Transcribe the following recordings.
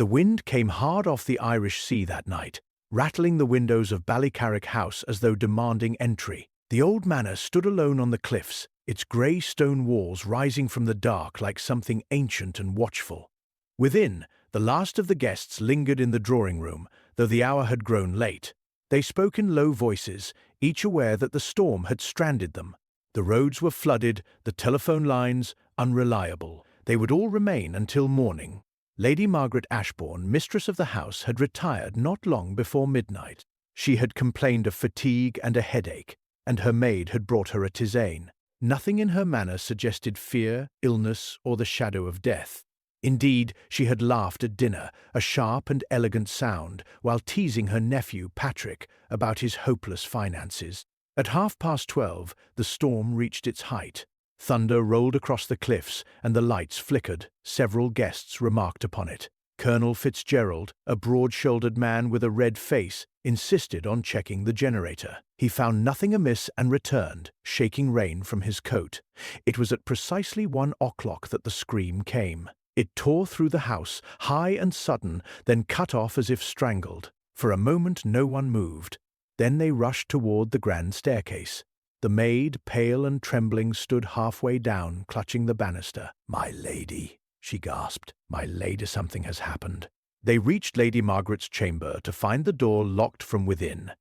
The wind came hard off the Irish Sea that night, rattling the windows of Ballycarrick House as though demanding entry. The old manor stood alone on the cliffs, its grey stone walls rising from the dark like something ancient and watchful. Within, the last of the guests lingered in the drawing-room, though the hour had grown late. They spoke in low voices, each aware that the storm had stranded them. The roads were flooded, the telephone lines unreliable. They would all remain until morning. Lady Margaret Ashbourne, mistress of the house, had retired not long before midnight. She had complained of fatigue and a headache, and her maid had brought her a tisane. Nothing in her manner suggested fear, illness, or the shadow of death. Indeed, she had laughed at dinner, a sharp and elegant sound, while teasing her nephew, Patrick, about his hopeless finances. At 12:30, the storm reached its height. Thunder rolled across the cliffs, and the lights flickered. Several guests remarked upon it. Colonel Fitzgerald, a broad-shouldered man with a red face, insisted on checking the generator. He found nothing amiss and returned, shaking rain from his coat. It was at precisely 1 o'clock that the scream came. It tore through the house, high and sudden, then cut off as if strangled. For a moment no one moved. Then they rushed toward the grand staircase. The maid, pale and trembling, stood halfway down, clutching the banister. "My lady," she gasped. "My lady, something has happened." They reached Lady Margaret's chamber to find the door locked from within.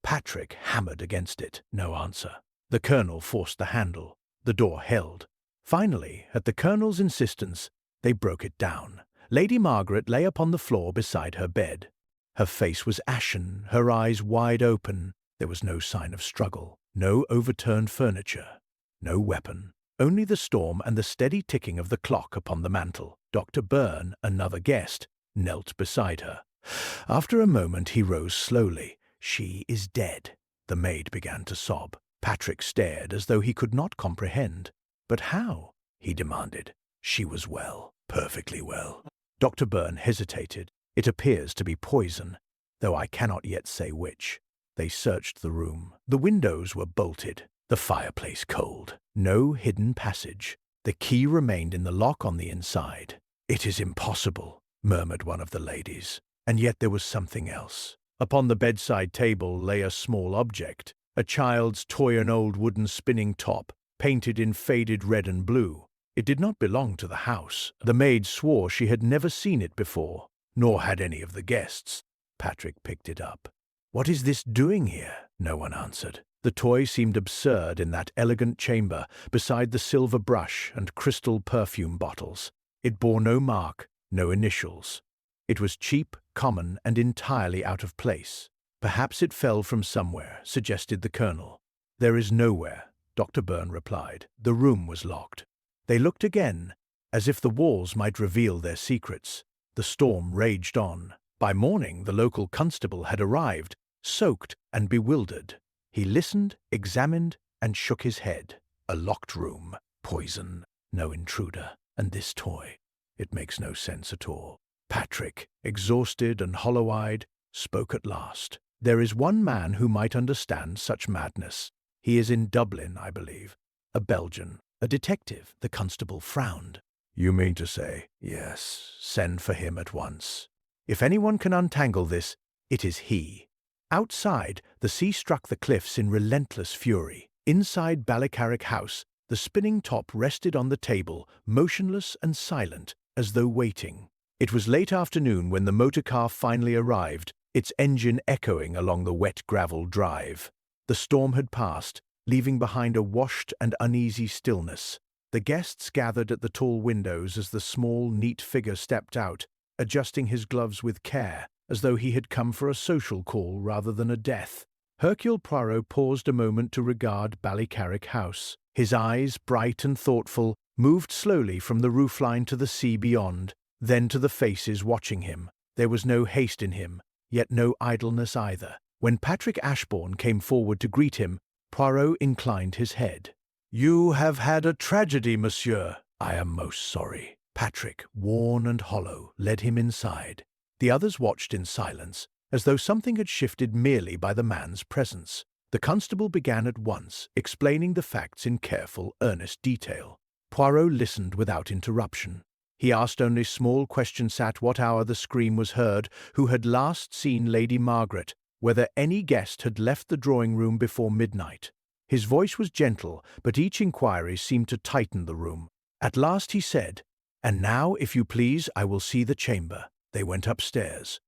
Patrick hammered against it. No answer. The colonel forced the handle. The door held. Finally, at the colonel's insistence, they broke it down. Lady Margaret lay upon the floor beside her bed. Her face was ashen, her eyes wide open. There was no sign of struggle, no overturned furniture, no weapon. Only the storm and the steady ticking of the clock upon the mantel. Dr. Byrne, another guest, knelt beside her. After a moment he rose slowly. "She is dead." The maid began to sob. Patrick stared as though he could not comprehend. "But how?" he demanded. "She was well, perfectly well." Dr. Byrne hesitated. "It appears to be poison, though I cannot yet say which." They searched the room. The windows were bolted, the fireplace cold. No hidden passage. The key remained in the lock on the inside. "It is impossible," murmured one of the ladies. And yet there was something else. Upon the bedside table lay a small object, a child's toy, an old wooden spinning top, painted in faded red and blue. It did not belong to the house. The maid swore she had never seen it before, nor had any of the guests. Patrick picked it up. "What is this doing here?" No one answered. The toy seemed absurd in that elegant chamber, beside the silver brush and crystal perfume bottles. It bore no mark, no initials. It was cheap, common, and entirely out of place. "Perhaps it fell from somewhere," suggested the colonel. "There is nowhere," Dr. Byrne replied. "The room was locked." They looked again, as if the walls might reveal their secrets. The storm raged on. By morning the local constable had arrived, soaked and bewildered. He listened, examined, and shook his head. A locked room, poison, no intruder, and this toy. It makes no sense at all. Patrick, exhausted and hollow-eyed, spoke at last. "There is one man who might understand such madness. He is in Dublin, I believe. A Belgian. A detective." The constable frowned. "You mean to say?" "Yes. Send for him at once. If anyone can untangle this, it is he." Outside, the sea struck the cliffs in relentless fury. Inside Ballycarrick House, the spinning top rested on the table, motionless and silent, as though waiting. It was late afternoon when the motor car finally arrived, its engine echoing along the wet gravel drive. The storm had passed, leaving behind a washed and uneasy stillness. The guests gathered at the tall windows as the small, neat figure stepped out, adjusting his gloves with care, as though he had come for a social call rather than a death. Hercule Poirot paused a moment to regard Ballycarrick House. His eyes, bright and thoughtful, moved slowly from the roofline to the sea beyond, then to the faces watching him. There was no haste in him, yet no idleness either. When Patrick Ashbourne came forward to greet him, Poirot inclined his head. "You have had a tragedy, monsieur." "I am most sorry." Patrick, worn and hollow, led him inside. The others watched in silence, as though something had shifted merely by the man's presence. The constable began at once, explaining the facts in careful, earnest detail. Poirot listened without interruption. He asked only small questions: at what hour the scream was heard, who had last seen Lady Margaret, whether any guest had left the drawing-room before midnight. His voice was gentle, but each inquiry seemed to tighten the room. At last he said, "And now, if you please, I will see the chamber." They went upstairs.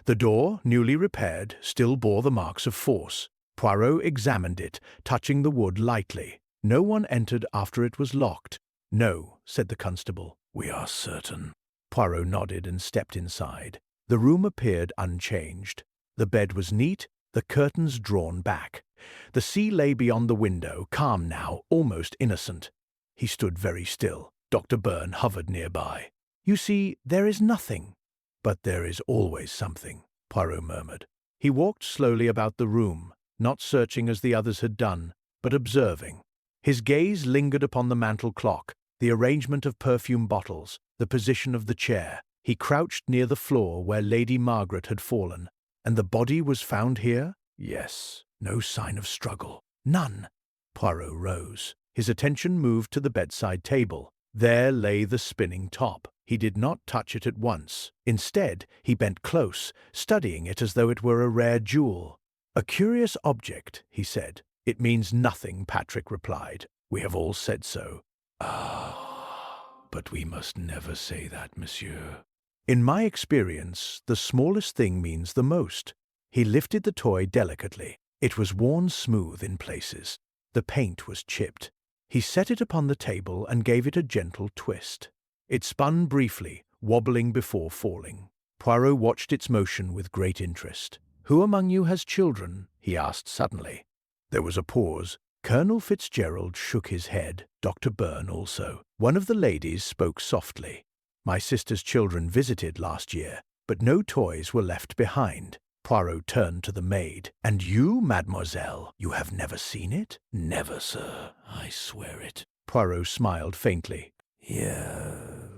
The door, newly repaired, still bore the marks of force. Poirot examined it, touching the wood lightly. No one entered after it was locked. "No," said the constable. "We are certain." Poirot nodded and stepped inside. The room appeared unchanged. The bed was neat, the curtains drawn back. The sea lay beyond the window, calm now, almost innocent. He stood very still. Dr. Byrne hovered nearby. "You see, there is nothing." "But there is always something," Poirot murmured. He walked slowly about the room, not searching as the others had done, but observing. His gaze lingered upon the mantel clock, the arrangement of perfume bottles, the position of the chair. He crouched near the floor where Lady Margaret had fallen. And the body was found here? Yes. No sign of struggle. None. Poirot rose. His attention moved to the bedside table. There lay the spinning top. He did not touch it at once. Instead, he bent close, studying it as though it were a rare jewel. "A curious object," he said. "It means nothing," Patrick replied. "We have all said so." "Ah, but we must never say that, monsieur." "In my experience, the smallest thing means the most." He lifted the toy delicately. It was worn smooth in places. The paint was chipped. He set it upon the table and gave it a gentle twist. It spun briefly, wobbling before falling. Poirot watched its motion with great interest. "Who among you has children?" he asked suddenly. There was a pause. Colonel Fitzgerald shook his head, Dr. Byrne also. One of the ladies spoke softly. "My sister's children visited last year, but no toys were left behind." Poirot turned to the maid. "And you, mademoiselle, you have never seen it?" "Never, sir, I swear it." Poirot smiled faintly. "Yeah,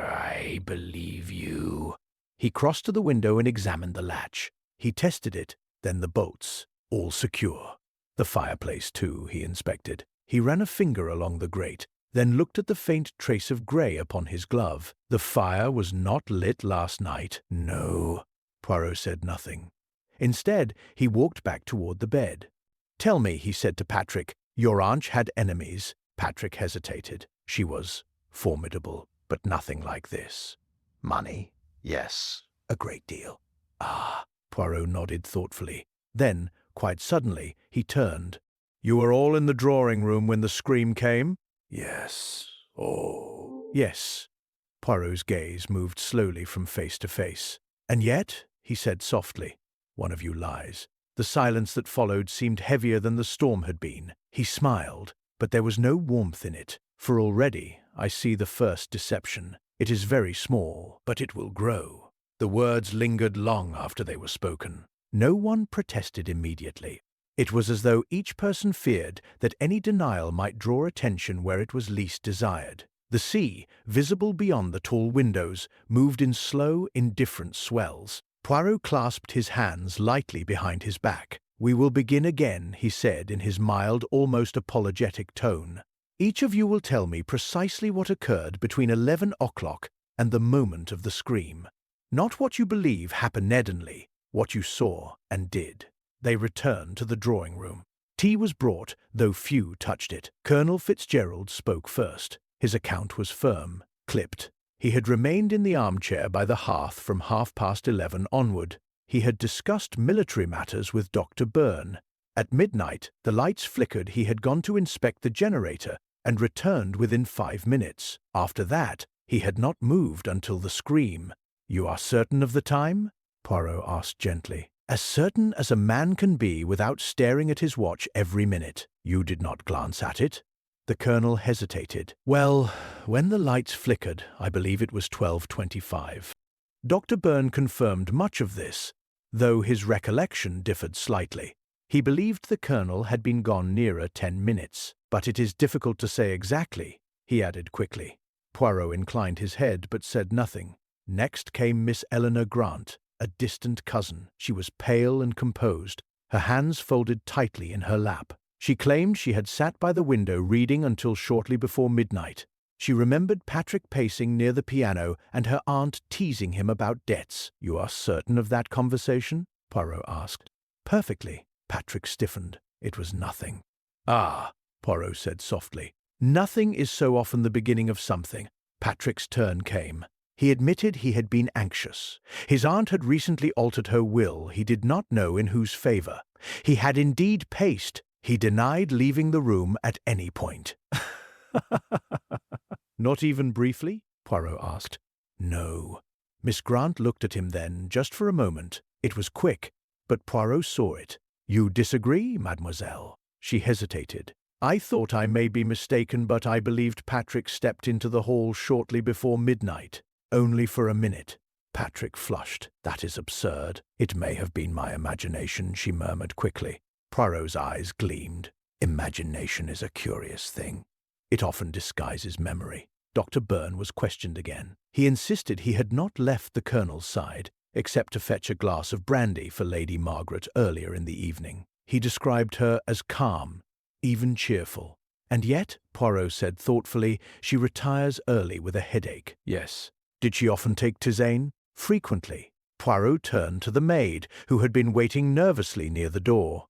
I believe you." He crossed to the window and examined the latch. He tested it, then the bolts. All secure. The fireplace, too, he inspected. He ran a finger along the grate, then looked at the faint trace of grey upon his glove. The fire was not lit last night. No. Poirot said nothing. Instead, he walked back toward the bed. "Tell me," he said to Patrick, "your aunt had enemies." Patrick hesitated. "She was formidable, but nothing like this." "Money?" "Yes, a great deal." "Ah." Poirot nodded thoughtfully. Then, quite suddenly, he turned. "You were all in the drawing-room when the scream came?" "Yes. Oh." "Yes." Poirot's gaze moved slowly from face to face. "And yet," he said softly, "one of you lies." The silence that followed seemed heavier than the storm had been. He smiled, but there was no warmth in it, for already I see the first deception. It is very small, but it will grow. The words lingered long after they were spoken. No one protested immediately. It was as though each person feared that any denial might draw attention where it was least desired. The sea, visible beyond the tall windows, moved in slow, indifferent swells. Poirot clasped his hands lightly behind his back. "We will begin again," he said in his mild, almost apologetic tone. "Each of you will tell me precisely what occurred between 11 o'clock and the moment of the scream. Not what you believe happenedly, what you saw and did." They returned to the drawing-room. Tea was brought, though few touched it. Colonel Fitzgerald spoke first. His account was firm, clipped. He had remained in the armchair by the hearth from 11:30 onward. He had discussed military matters with Dr. Byrne. At midnight, the lights flickered. He had gone to inspect the generator and returned within 5 minutes. After that, he had not moved until the scream. "You are certain of the time?" Poirot asked gently. "As certain as a man can be without staring at his watch every minute. You did not glance at it?" The colonel hesitated. "Well, when the lights flickered, I believe it was 12:25. Dr. Byrne confirmed much of this, though his recollection differed slightly. He believed the colonel had been gone nearer 10 minutes. But it is difficult to say exactly," he added quickly. Poirot inclined his head but said nothing. Next came Miss Eleanor Grant, a distant cousin. She was pale and composed, her hands folded tightly in her lap. She claimed she had sat by the window reading until shortly before midnight. She remembered Patrick pacing near the piano and her aunt teasing him about debts. "You are certain of that conversation?" Poirot asked. "Perfectly." Patrick stiffened. "It was nothing." "Ah," Poirot said softly. "Nothing is so often the beginning of something." Patrick's turn came. He admitted he had been anxious. His aunt had recently altered her will, he did not know in whose favor. He had indeed paced. He denied leaving the room at any point. "Not even briefly?" Poirot asked. "No." Miss Grant looked at him then, just for a moment. It was quick, but Poirot saw it. "You disagree, mademoiselle?" She hesitated. "I thought I may be mistaken, but I believed Patrick stepped into the hall shortly before midnight. Only for a minute." Patrick flushed. "That is absurd." "It may have been my imagination," she murmured quickly. Poirot's eyes gleamed. "Imagination is a curious thing. It often disguises memory." Dr. Byrne was questioned again. He insisted he had not left the Colonel's side, except to fetch a glass of brandy for Lady Margaret earlier in the evening. He described her as calm, even cheerful. "And yet," Poirot said thoughtfully, "she retires early with a headache." "Yes." "Did she often take tisane?" "Frequently." Poirot turned to the maid, who had been waiting nervously near the door.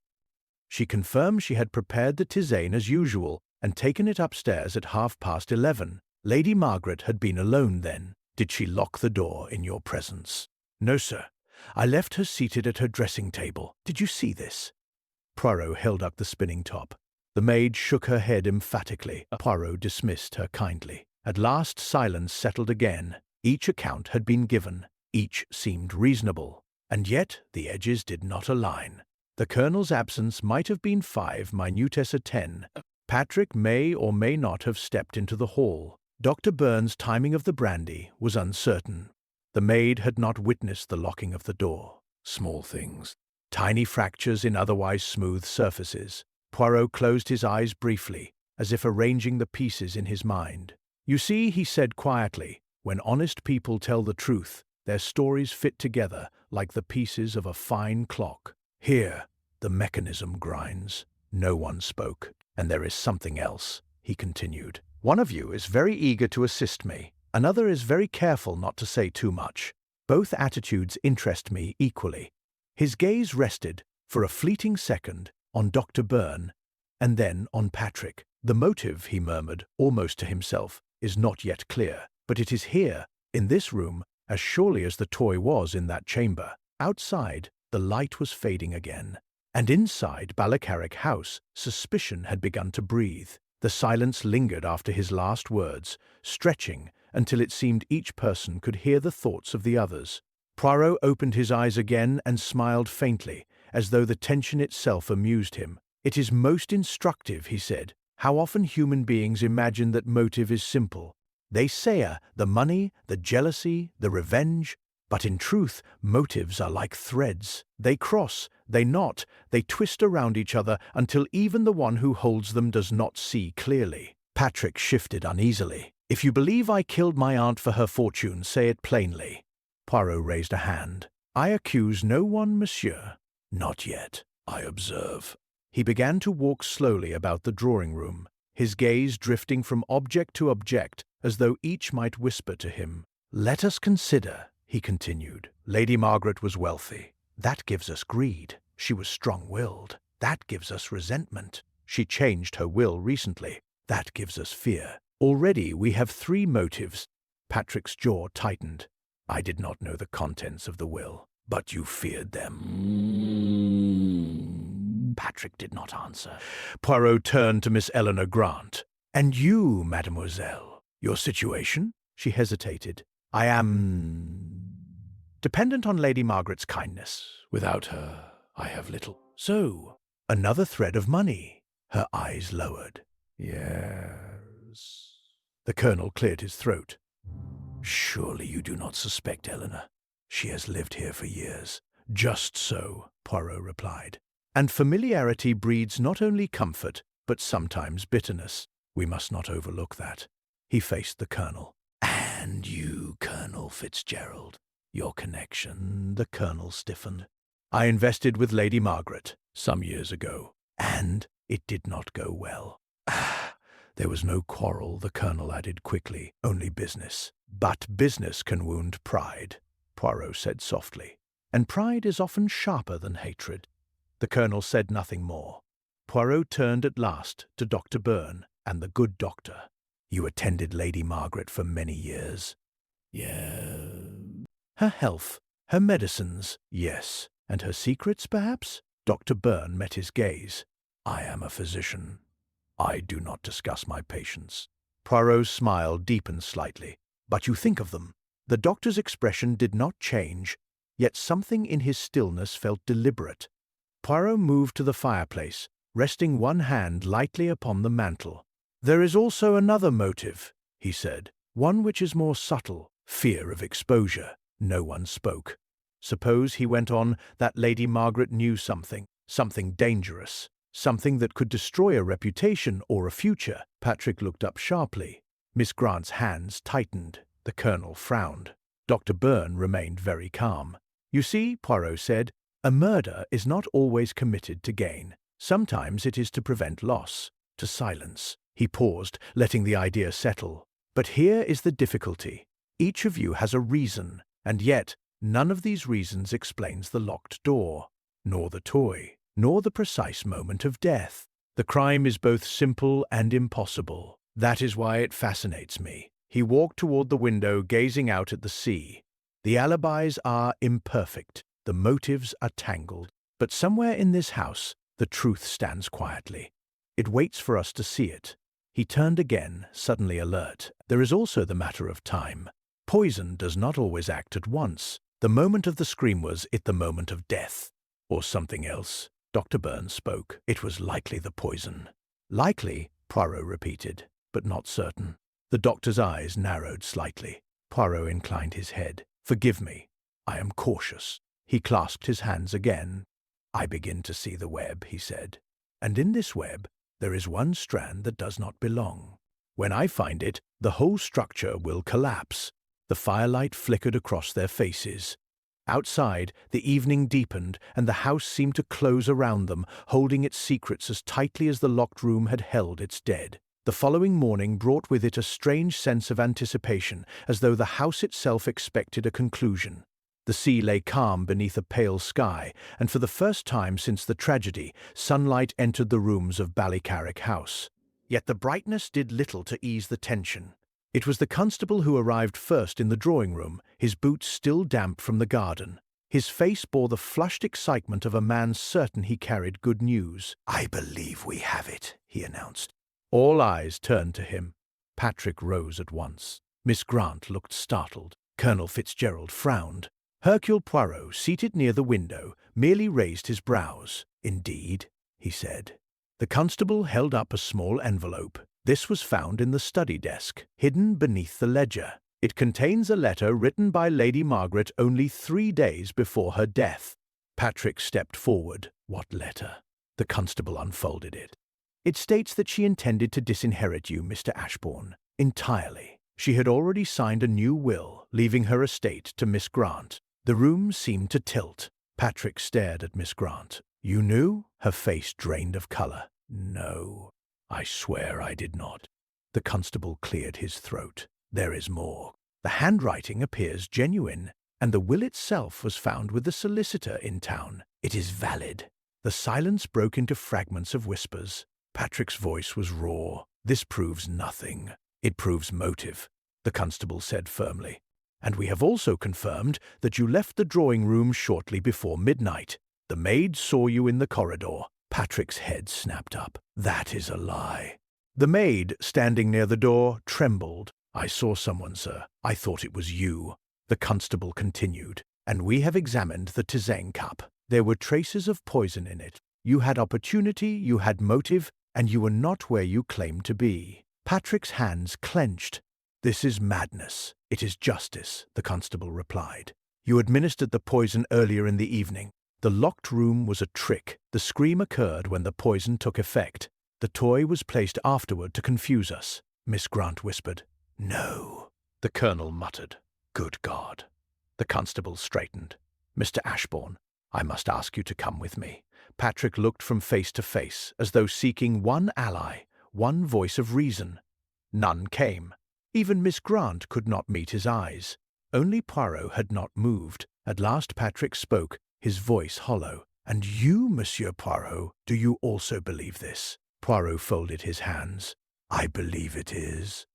She confirmed she had prepared the tisane as usual and taken it upstairs at 11:30. Lady Margaret had been alone then. "Did she lock the door in your presence?" "No, sir. I left her seated at her dressing table. Did you see this?" Poirot held up the spinning top. The maid shook her head emphatically. Poirot dismissed her kindly. At last silence settled again. Each account had been given. Each seemed reasonable. And yet the edges did not align. The Colonel's absence might have been 5 minutessa 10. Patrick may or may not have stepped into the hall. Dr. Byrne's timing of the brandy was uncertain. The maid had not witnessed the locking of the door. Small things. Tiny fractures in otherwise smooth surfaces. Poirot closed his eyes briefly, as if arranging the pieces in his mind. "You see," he said quietly, "when honest people tell the truth, their stories fit together like the pieces of a fine clock. Here, the mechanism grinds." No one spoke. "And there is something else," he continued. "One of you is very eager to assist me. Another is very careful not to say too much. Both attitudes interest me equally." His gaze rested, for a fleeting second, on Dr. Byrne, and then on Patrick. "The motive," he murmured, almost to himself, "is not yet clear. But it is here, in this room, as surely as the toy was in that chamber." Outside, the light was fading again. And inside Ballycarrick House, suspicion had begun to breathe. The silence lingered after his last words, stretching until it seemed each person could hear the thoughts of the others. Poirot opened his eyes again and smiled faintly, as though the tension itself amused him. "It is most instructive," he said, "how often human beings imagine that motive is simple. They say the money, the jealousy, the revenge. But in truth, motives are like threads. They cross, they knot, they twist around each other until even the one who holds them does not see clearly." Patrick shifted uneasily. "If you believe I killed my aunt for her fortune, say it plainly." Poirot raised a hand. "I accuse no one, monsieur." "Not yet, I observe." He began to walk slowly about the drawing-room, his gaze drifting from object to object as though each might whisper to him. "Let us consider," he continued. "Lady Margaret was wealthy. That gives us greed. She was strong-willed. That gives us resentment. She changed her will recently. That gives us fear. Already we have 3 motives." Patrick's jaw tightened. "I did not know the contents of the will." "But you feared them." Patrick did not answer. Poirot turned to Miss Eleanor Grant. "And you, mademoiselle? Your situation?" She hesitated. "I am dependent on Lady Margaret's kindness. Without her, I have little." "So, another thread of money." Her eyes lowered. "Yes." The Colonel cleared his throat. "Surely you do not suspect Eleanor. She has lived here for years." "Just so," Poirot replied. "And familiarity breeds not only comfort, but sometimes bitterness. We must not overlook that." He faced the Colonel. "And you, Colonel Fitzgerald, your connection?" The Colonel stiffened. "I invested with Lady Margaret some years ago, and it did not go well." There was no quarrel, the colonel added quickly, only business. But business can wound pride, Poirot said softly, and pride is often sharper than hatred. The colonel said nothing more. Poirot turned at last to Dr. Byrne and the good doctor. You attended Lady Margaret for many years. Yes. Her health, her medicines, yes. And her secrets, perhaps? Dr. Byrne met his gaze. I am a physician. I do not discuss my patients. Poirot's smile deepened slightly. But you think of them. The doctor's expression did not change, yet something in his stillness felt deliberate. Poirot moved to the fireplace, resting one hand lightly upon the mantel. There is also another motive, he said, one which is more subtle, fear of exposure. No one spoke. Suppose, he went on, that Lady Margaret knew something dangerous, something that could destroy a reputation or a future. Patrick looked up sharply. Miss Grant's hands tightened. The colonel frowned. Dr. Byrne remained very calm. You see, Poirot said, a murder is not always committed to gain. Sometimes it is to prevent loss, to silence. He paused, letting the idea settle. But here is the difficulty. Each of you has a reason, and yet none of these reasons explains the locked door, nor the toy, nor the precise moment of death. The crime is both simple and impossible. That is why it fascinates me. He walked toward the window, gazing out at the sea. The alibis are imperfect. The motives are tangled. But somewhere in this house, the truth stands quietly. It waits for us to see it. He turned again, suddenly alert. There is also the matter of time. Poison does not always act at once. The moment of the scream, was it the moment of death? Or something else? Dr. Byrne spoke. It was likely the poison. Likely, Poirot repeated, but not certain. The doctor's eyes narrowed slightly. Poirot inclined his head. Forgive me. I am cautious. He clasped his hands again. I begin to see the web, he said. And in this web, there is one strand that does not belong. When I find it, the whole structure will collapse. The firelight flickered across their faces. Outside, the evening deepened, and the house seemed to close around them, holding its secrets as tightly as the locked room had held its dead. The following morning brought with it a strange sense of anticipation, as though the house itself expected a conclusion. The sea lay calm beneath a pale sky, and for the first time since the tragedy, sunlight entered the rooms of Ballycarrick House. Yet the brightness did little to ease the tension. It was the constable who arrived first in the drawing-room, his boots still damp from the garden. His face bore the flushed excitement of a man certain he carried good news. I believe we have it, he announced. All eyes turned to him. Patrick rose at once. Miss Grant looked startled. Colonel Fitzgerald frowned. Hercule Poirot, seated near the window, merely raised his brows. Indeed, he said. The constable held up a small envelope. This was found in the study desk, hidden beneath the ledger. It contains a letter written by Lady Margaret only 3 days before her death. Patrick stepped forward. What letter? The constable unfolded it. It states that she intended to disinherit you, Mr. Ashbourne, entirely. She had already signed a new will, leaving her estate to Miss Grant. The room seemed to tilt. Patrick stared at Miss Grant. You knew? Her face drained of color. No, I swear I did not. The constable cleared his throat. There is more. The handwriting appears genuine, and the will itself was found with the solicitor in town. It is valid. The silence broke into fragments of whispers. Patrick's voice was raw. This proves nothing. It proves motive, the constable said firmly. And we have also confirmed that you left the drawing-room shortly before midnight. The maid saw you in the corridor. Patrick's head snapped up. That is a lie. The maid, standing near the door, trembled. I saw someone, sir. I thought it was you. The constable continued. And we have examined the tisane cup. There were traces of poison in it. You had opportunity, you had motive, and you were not where you claimed to be. Patrick's hands clenched. This is madness. It is justice, the constable replied. You administered the poison earlier in the evening. The locked room was a trick. The scream occurred when the poison took effect. The toy was placed afterward to confuse us, Miss Grant whispered. No, the colonel muttered. Good God. The constable straightened. Mr. Ashbourne, I must ask you to come with me. Patrick looked from face to face, as though seeking one ally, one voice of reason. None came. Even Miss Grant could not meet his eyes. Only Poirot had not moved. At last Patrick spoke, his voice hollow. "And you, Monsieur Poirot, do you also believe this?" Poirot folded his hands. "I believe it is."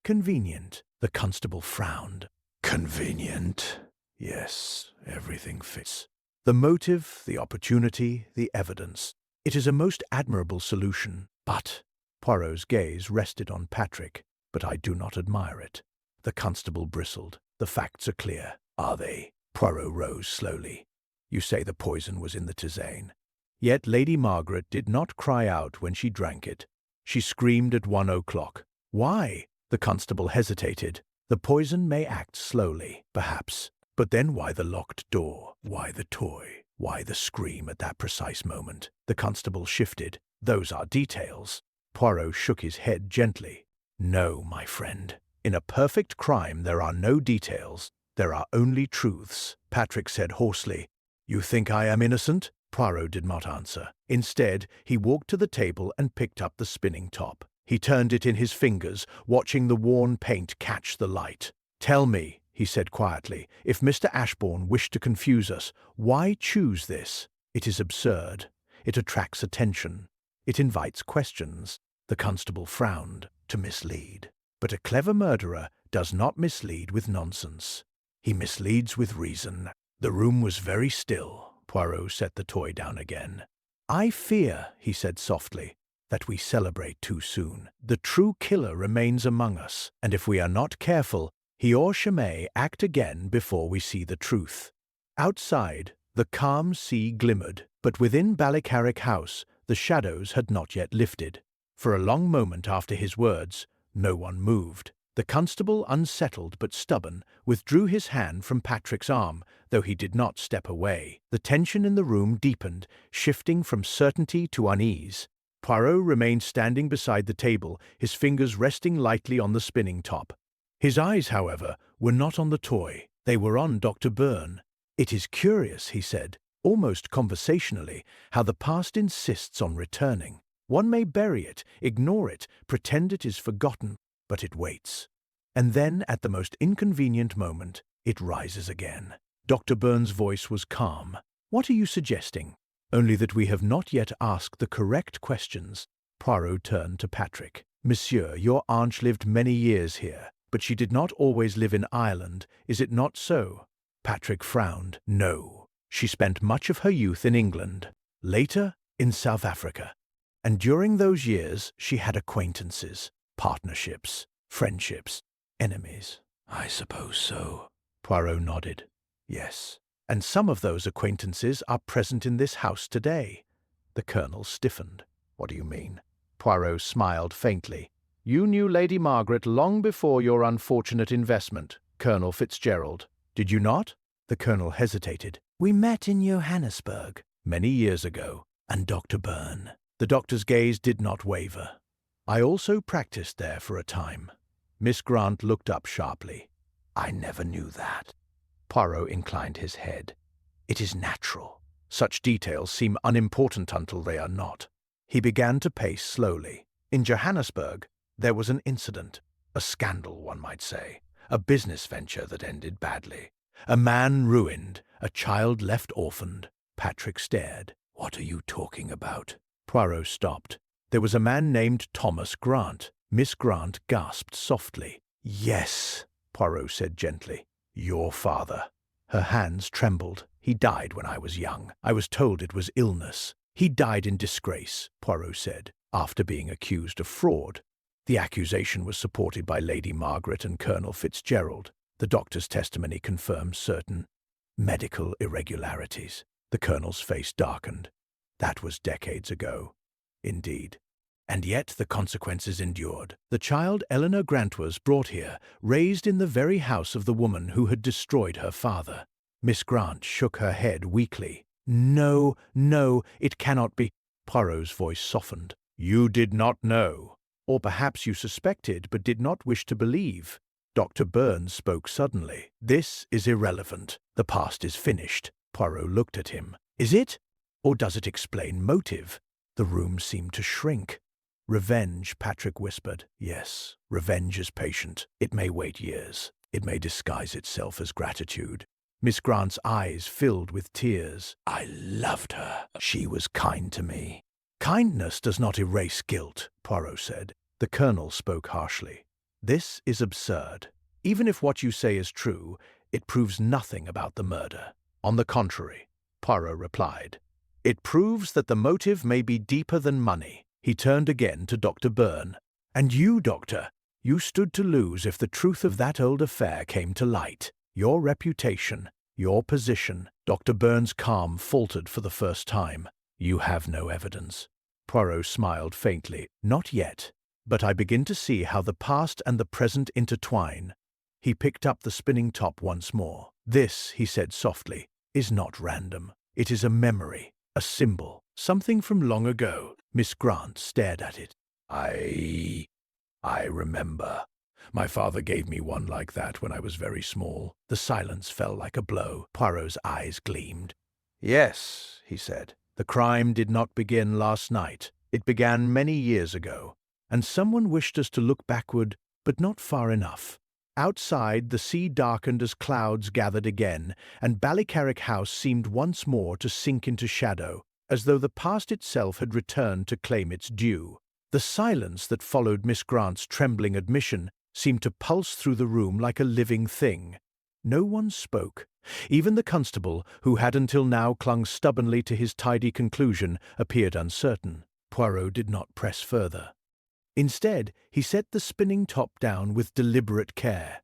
"Convenient." The constable frowned. "Convenient? Yes, everything fits. The motive, the opportunity, the evidence. It is a most admirable solution, but—" Poirot's gaze rested on Patrick. "But I do not admire it." The constable bristled. "The facts are clear." "Are they?" Poirot rose slowly. "You say the poison was in the tisane. Yet Lady Margaret did not cry out when she drank it. She screamed at 1 o'clock. Why?" The constable hesitated. "The poison may act slowly, perhaps. But then why the locked door? Why the toy? Why the scream at that precise moment?" The constable shifted. "Those are details." Poirot shook his head gently. "No, my friend. In a perfect crime there are no details. There are only truths." Patrick said hoarsely, "You think I am innocent?" Poirot did not answer. Instead, he walked to the table and picked up the spinning top. He turned it in his fingers, watching the worn paint catch the light. "Tell me," he said quietly, "if Mr. Ashbourne wished to confuse us, why choose this? It is absurd. It attracts attention. It invites questions." The constable frowned. "To mislead. But a clever murderer does not mislead with nonsense. He misleads with reason." The room was very still. Poirot set the toy down again. "I fear," he said softly, "that we celebrate too soon. The true killer remains among us, and if we are not careful, he or she may act again before we see the truth." Outside, the calm sea glimmered, but within Ballycarrick House, the shadows had not yet lifted. For a long moment after his words, no one moved. The constable, unsettled but stubborn, withdrew his hand from Patrick's arm, though he did not step away. The tension in the room deepened, shifting from certainty to unease. Poirot remained standing beside the table, his fingers resting lightly on the spinning top. His eyes, however, were not on the toy. They were on Dr. Byrne. "It is curious," he said, almost conversationally, "how the past insists on returning. One may bury it, ignore it, pretend it is forgotten, but it waits. And then, at the most inconvenient moment, it rises again." Dr. Byrne's voice was calm. "What are you suggesting?" "Only that we have not yet asked the correct questions." Poirot turned to Patrick. "Monsieur, your aunt lived many years here, but she did not always live in Ireland, is it not so?" Patrick frowned. "No. She spent much of her youth in England, later in South Africa. And during those years she had acquaintances, partnerships, friendships, enemies." "I suppose so." Poirot nodded. "Yes. And some of those acquaintances are present in this house today." The colonel stiffened. "What do you mean?" Poirot smiled faintly. "You knew Lady Margaret long before your unfortunate investment, Colonel Fitzgerald. Did you not?" The colonel hesitated. "We met in Johannesburg many years ago. And Dr. Byrne." The doctor's gaze did not waver. "I also practiced there for a time." Miss Grant looked up sharply. "I never knew that." Poirot inclined his head. "It is natural. Such details seem unimportant until they are not." He began to pace slowly. "In Johannesburg, there was an incident. A scandal, one might say. A business venture that ended badly. A man ruined. A child left orphaned." Patrick stared. "What are you talking about?" Poirot stopped. "There was a man named Thomas Grant." Miss Grant gasped softly. "Yes," Poirot said gently. "Your father." Her hands trembled. "He died when I was young. I was told it was illness." "He died in disgrace," Poirot said, "after being accused of fraud. The accusation was supported by Lady Margaret and Colonel Fitzgerald. The doctor's testimony confirmed certain medical irregularities." The colonel's face darkened. "That was decades ago." "Indeed. And yet the consequences endured. The child Eleanor Grant was brought here, raised in the very house of the woman who had destroyed her father." Miss Grant shook her head weakly. "No, no, it cannot be." Poirot's voice softened. "You did not know. Or perhaps you suspected but did not wish to believe." Dr. Byrne spoke suddenly. "This is irrelevant. The past is finished." Poirot looked at him. "Is it? Or does it explain motive?" The room seemed to shrink. Revenge, Patrick whispered. Yes, revenge is patient. It may wait years. It may disguise itself as gratitude. Miss Grant's eyes filled with tears. I loved her. She was kind to me. Kindness does not erase guilt, Poirot said. The Colonel spoke harshly. This is absurd. Even if what you say is true, it proves nothing about the murder. On the contrary, Poirot replied, it proves that the motive may be deeper than money. He turned again to Dr. Byrne. And you, Doctor, you stood to lose if the truth of that old affair came to light. Your reputation, your position. Dr. Byrne's calm faltered for the first time. You have no evidence. Poirot smiled faintly. Not yet, but I begin to see how the past and the present intertwine. He picked up the spinning top once more. This, he said softly, is not random. It is a memory, a symbol, something from long ago. Miss Grant stared at it. I remember. My father gave me one like that when I was very small. The silence fell like a blow. Poirot's eyes gleamed. Yes, he said. The crime did not begin last night. It began many years ago, and someone wished us to look backward, but not far enough. Outside, the sea darkened as clouds gathered again, and Ballycarrick House seemed once more to sink into shadow, as though the past itself had returned to claim its due. The silence that followed Miss Grant's trembling admission seemed to pulse through the room like a living thing. No one spoke. Even the constable, who had until now clung stubbornly to his tidy conclusion, appeared uncertain. Poirot did not press further. Instead, he set the spinning top down with deliberate care.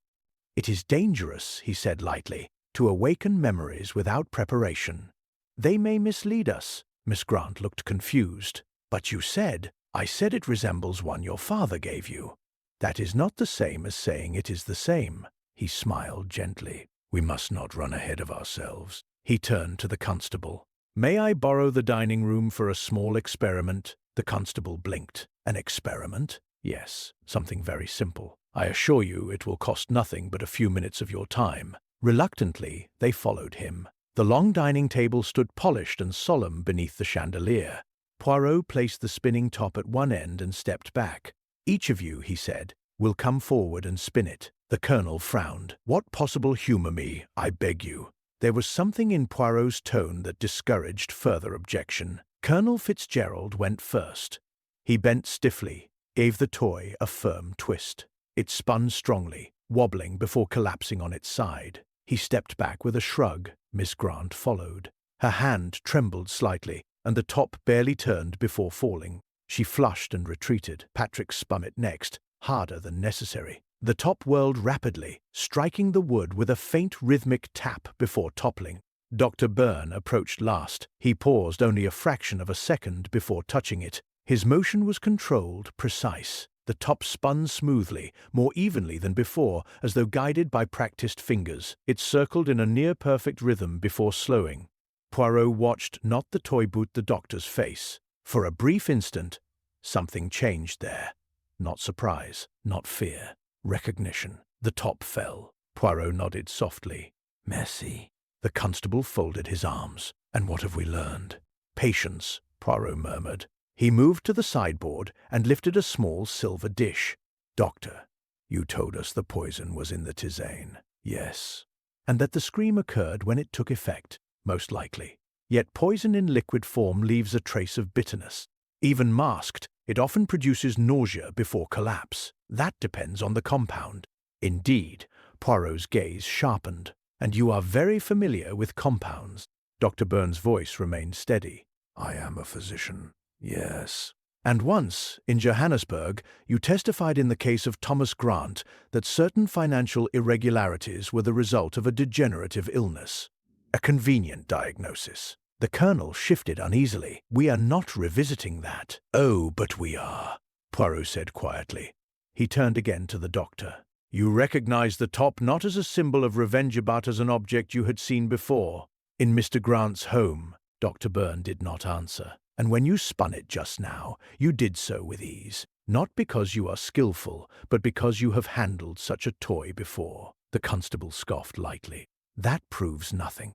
It is dangerous, he said lightly, to awaken memories without preparation. They may mislead us. Miss Grant looked confused. But you said, I said it resembles one your father gave you. That is not the same as saying it is the same. He smiled gently. We must not run ahead of ourselves. He turned to the constable. May I borrow the dining room for a small experiment? The constable blinked. An experiment? Yes, something very simple. I assure you it will cost nothing but a few minutes of your time. Reluctantly, they followed him. The long dining table stood polished and solemn beneath the chandelier. Poirot placed the spinning top at one end and stepped back. Each of you, he said, will come forward and spin it. The Colonel frowned. What possible humour me, I beg you. There was something in Poirot's tone that discouraged further objection. Colonel Fitzgerald went first. He bent stiffly, gave the toy a firm twist. It spun strongly, wobbling before collapsing on its side. He stepped back with a shrug. Miss Grant followed. Her hand trembled slightly, and the top barely turned before falling. She flushed and retreated. Patrick spun it next, harder than necessary. The top whirled rapidly, striking the wood with a faint rhythmic tap before toppling. Dr. Byrne approached last. He paused only a fraction of a second before touching it. His motion was controlled, precise. The top spun smoothly, more evenly than before, as though guided by practiced fingers. It circled in a near-perfect rhythm before slowing. Poirot watched not the toy but the doctor's face. For a brief instant, something changed there. Not surprise, not fear. Recognition. The top fell. Poirot nodded softly. Merci. The constable folded his arms. And what have we learned? Patience, Poirot murmured. He moved to the sideboard and lifted a small silver dish. Doctor, you told us the poison was in the tisane. Yes. And that the scream occurred when it took effect, most likely. Yet poison in liquid form leaves a trace of bitterness. Even masked, it often produces nausea before collapse. That depends on the compound. Indeed, Poirot's gaze sharpened. And you are very familiar with compounds. Dr. Byrne's voice remained steady. I am a physician. Yes. And once, in Johannesburg, you testified in the case of Thomas Grant that certain financial irregularities were the result of a degenerative illness. A convenient diagnosis. The Colonel shifted uneasily. We are not revisiting that. Oh, but we are, Poirot said quietly. He turned again to the doctor. You recognized the top not as a symbol of revenge but as an object you had seen before. In Mr. Grant's home. Dr. Byrne did not answer. And when you spun it just now, you did so with ease. Not because you are skillful, but because you have handled such a toy before. The constable scoffed lightly. That proves nothing.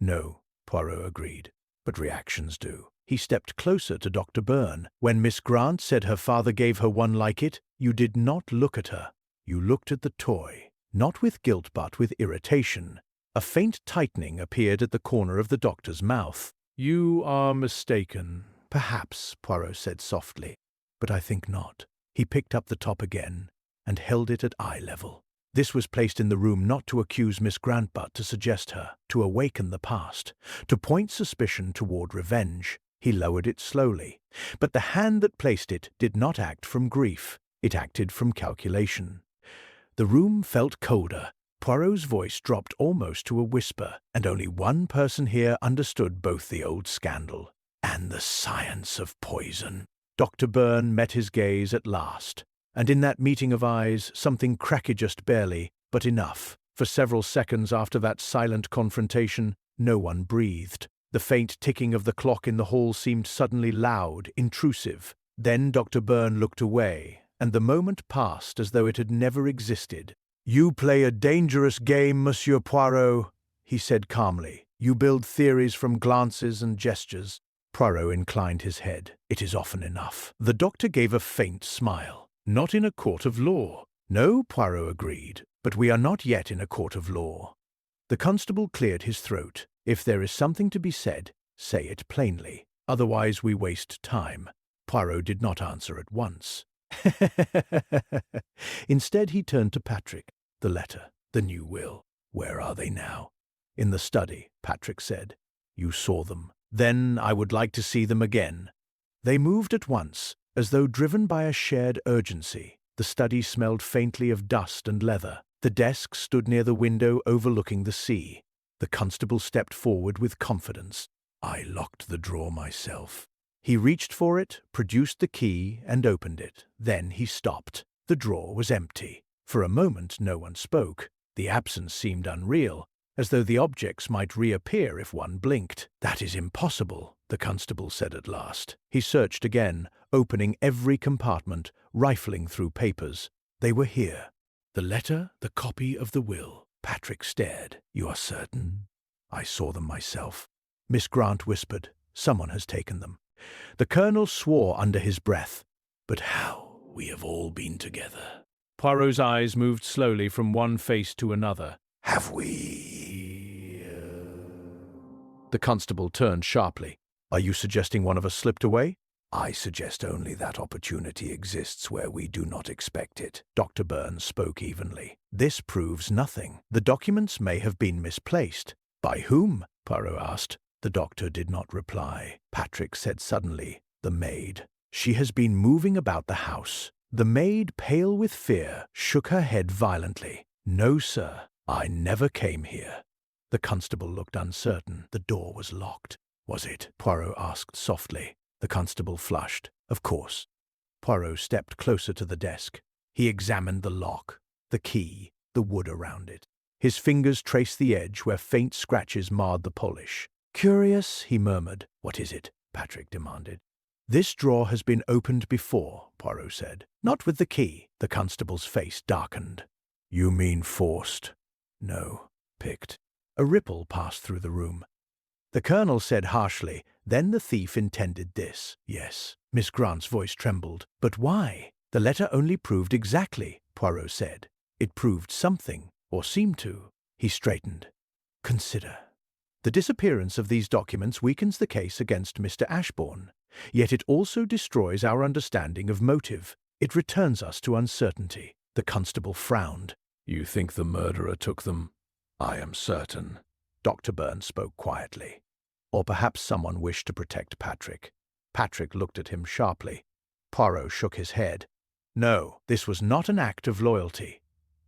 No, Poirot agreed, but reactions do. He stepped closer to Dr. Byrne. When Miss Grant said her father gave her one like it, you did not look at her. You looked at the toy, not with guilt but with irritation. A faint tightening appeared at the corner of the doctor's mouth. You are mistaken. Perhaps, Poirot said softly, but I think not. He picked up the top again and held it at eye level. This was placed in the room not to accuse Miss Grant but to suggest her, to awaken the past, to point suspicion toward revenge. He lowered it slowly, but the hand that placed it did not act from grief. It acted from calculation. The room felt colder. Poirot's voice dropped almost to a whisper, and only one person here understood both the old scandal and the science of poison. Dr. Byrne met his gaze at last, and in that meeting of eyes something cracked just barely, but enough. For several seconds after that silent confrontation, no one breathed. The faint ticking of the clock in the hall seemed suddenly loud, intrusive. Then Dr. Byrne looked away, and the moment passed as though it had never existed. You play a dangerous game, Monsieur Poirot, he said calmly. You build theories from glances and gestures. Poirot inclined his head. It is often enough. The doctor gave a faint smile. Not in a court of law. No, Poirot agreed, but we are not yet in a court of law. The constable cleared his throat. If there is something to be said, say it plainly. Otherwise we waste time. Poirot did not answer at once. Instead he turned to Patrick. The letter, the new will. Where are they now? In the study, Patrick said. You saw them. Then I would like to see them again. They moved at once, as though driven by a shared urgency. The study smelled faintly of dust and leather. The desk stood near the window overlooking the sea. The constable stepped forward with confidence. I locked the drawer myself. He reached for it, produced the key, and opened it. Then he stopped. The drawer was empty. For a moment no one spoke. The absence seemed unreal, as though the objects might reappear if one blinked. That is impossible, the constable said at last. He searched again, opening every compartment, rifling through papers. They were here. The letter, the copy of the will. Patrick stared. You are certain? I saw them myself. Miss Grant whispered. Someone has taken them. The colonel swore under his breath. But how? We have all been together. Poirot's eyes moved slowly from one face to another. Have we... The constable turned sharply. Are you suggesting one of us slipped away? I suggest only that opportunity exists where we do not expect it. Dr. Byrne spoke evenly. This proves nothing. The documents may have been misplaced. By whom? Poirot asked. The doctor did not reply. Patrick said suddenly, the maid. She has been moving about the house. The maid, pale with fear, shook her head violently. No, sir, I never came here. The constable looked uncertain. The door was locked. Was it? Poirot asked softly. The constable flushed. Of course. Poirot stepped closer to the desk. He examined the lock, the key, the wood around it. His fingers traced the edge where faint scratches marred the polish. Curious, he murmured. What is it? Patrick demanded. This drawer has been opened before, Poirot said. Not with the key. The constable's face darkened. You mean forced? No, picked. A ripple passed through the room. The colonel said harshly, then the thief intended this. Yes. Miss Grant's voice trembled. But why? The letter only proved exactly, Poirot said. It proved something, or seemed to. He straightened. Consider. The disappearance of these documents weakens the case against Mr. Ashbourne. Yet it also destroys our understanding of motive. It returns us to uncertainty. The constable frowned. You think the murderer took them? I am certain. Dr. Byrne spoke quietly. Or perhaps someone wished to protect Patrick. Patrick looked at him sharply. Poirot shook his head. No, this was not an act of loyalty.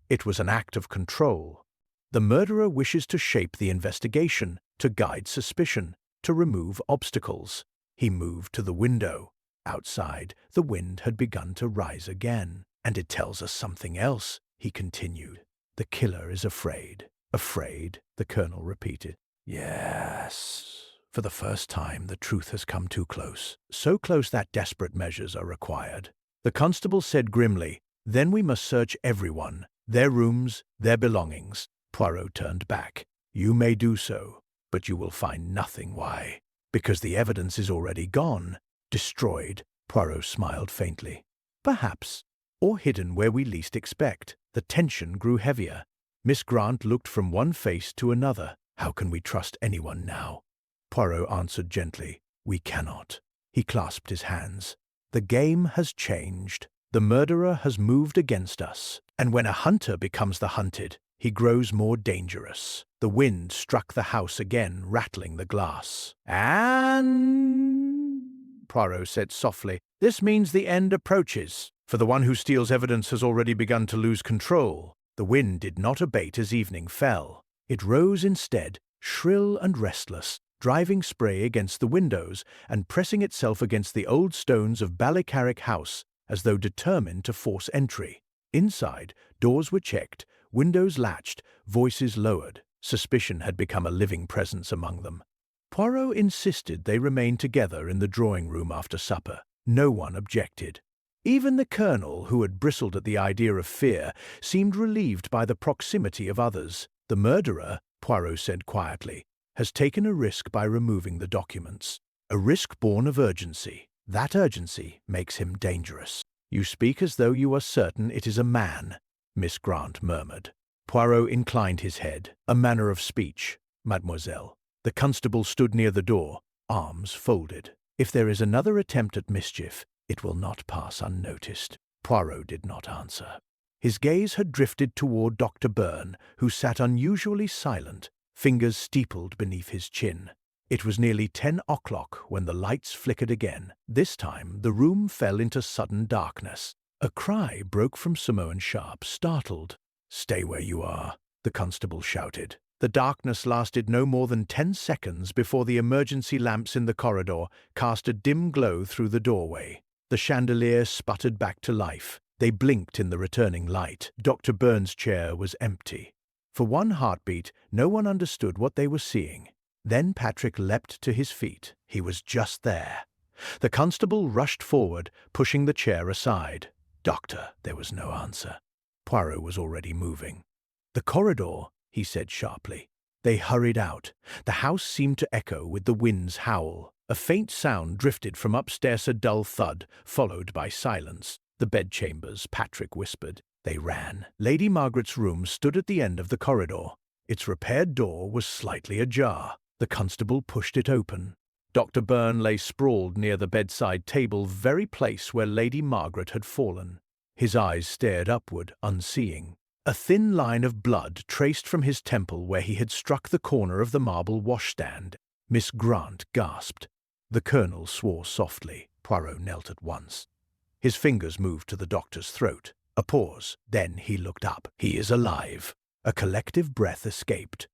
It was an act of control. The murderer wishes to shape the investigation, to guide suspicion, to remove obstacles. He moved to the window. Outside, the wind had begun to rise again. And it tells us something else, he continued. The killer is afraid. Afraid, the colonel repeated. Yes. For the first time, the truth has come too close. So close that desperate measures are required. The constable said grimly, then we must search everyone, their rooms, their belongings. Poirot turned back. You may do so, but you will find nothing. Why? Because the evidence is already gone. Destroyed, Poirot smiled faintly. Perhaps. Or hidden where we least expect. The tension grew heavier. Miss Grant looked from one face to another. How can we trust anyone now? Poirot answered gently. We cannot. He clasped his hands. The game has changed. The murderer has moved against us. And when a hunter becomes the hunted, he grows more dangerous. The wind struck the house again, rattling the glass. And Poirot said softly, this means the end approaches. For the one who steals evidence has already begun to lose control. The wind did not abate as evening fell. It rose instead, shrill and restless, driving spray against the windows and pressing itself against the old stones of Ballycarrick House as though determined to force entry. Inside, doors were checked, windows latched, voices lowered. Suspicion had become a living presence among them. Poirot insisted they remain together in the drawing-room after supper. No one objected. Even the colonel, who had bristled at the idea of fear, seemed relieved by the proximity of others. The murderer, Poirot said quietly, has taken a risk by removing the documents. A risk born of urgency. That urgency makes him dangerous. You speak as though you are certain it is a man, Miss Grant murmured. Poirot inclined his head. A manner of speech, mademoiselle. The constable stood near the door, arms folded. If there is another attempt at mischief, it will not pass unnoticed. Poirot did not answer. His gaze had drifted toward Dr. Byrne, who sat unusually silent, fingers steepled beneath his chin. It was nearly 10 o'clock when the lights flickered again. This time the room fell into sudden darkness. A cry broke from Simone Sharp, startled. "Stay where you are," the constable shouted. The darkness lasted no more than 10 seconds before the emergency lamps in the corridor cast a dim glow through the doorway. The chandelier sputtered back to life. They blinked in the returning light. Dr. Byrne's chair was empty. For one heartbeat, no one understood what they were seeing. Then Patrick leapt to his feet. He was just there. The constable rushed forward, pushing the chair aside. "Doctor," there was no answer. Poirot was already moving. "The corridor," he said sharply. They hurried out. The house seemed to echo with the wind's howl. A faint sound drifted from upstairs, a dull thud, followed by silence. "The bedchambers," Patrick whispered. They ran. Lady Margaret's room stood at the end of the corridor. Its repaired door was slightly ajar. The constable pushed it open. Dr. Byrne lay sprawled near the bedside table, very place where Lady Margaret had fallen. His eyes stared upward, unseeing. A thin line of blood traced from his temple where he had struck the corner of the marble washstand. Miss Grant gasped. The colonel swore softly. Poirot knelt at once. His fingers moved to the doctor's throat. A pause. Then he looked up. "He is alive." A collective breath escaped.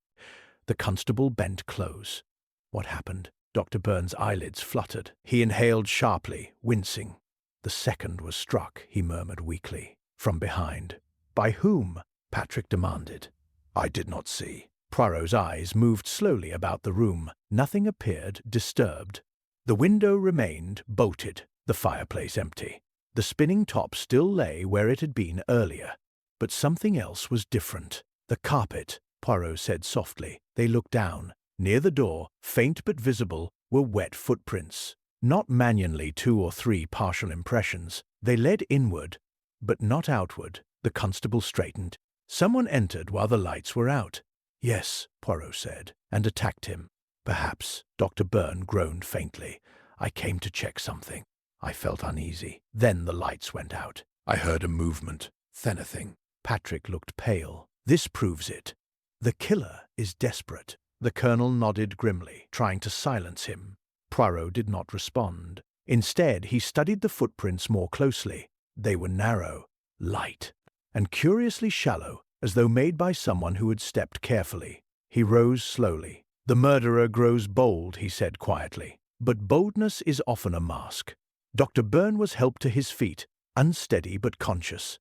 The constable bent close. What happened? Dr. Byrne's eyelids fluttered. He inhaled sharply, wincing. "The second was struck," he murmured weakly. "From behind." "By whom?" Patrick demanded. "I did not see." Poirot's eyes moved slowly about the room. Nothing appeared disturbed. The window remained bolted, the fireplace empty. The spinning top still lay where it had been earlier. But something else was different. "The carpet," Poirot said softly. They looked down. Near the door, faint but visible, were wet footprints. Not manually 2 or 3 partial impressions. They led inward, but not outward. The constable straightened. Someone entered while the lights were out. "Yes," Poirot said, and attacked him. "Perhaps," Dr. Byrne groaned faintly. "I came to check something." I felt uneasy. Then the lights went out. I heard a movement. Then a thing. Patrick looked pale. "This proves it. The killer is desperate." The colonel nodded grimly, trying to silence him. Poirot did not respond. Instead, he studied the footprints more closely. They were narrow, light, and curiously shallow, as though made by someone who had stepped carefully. He rose slowly. "The murderer grows bold," he said quietly. "But boldness is often a mask." Dr. Byrne was helped to his feet, unsteady but conscious.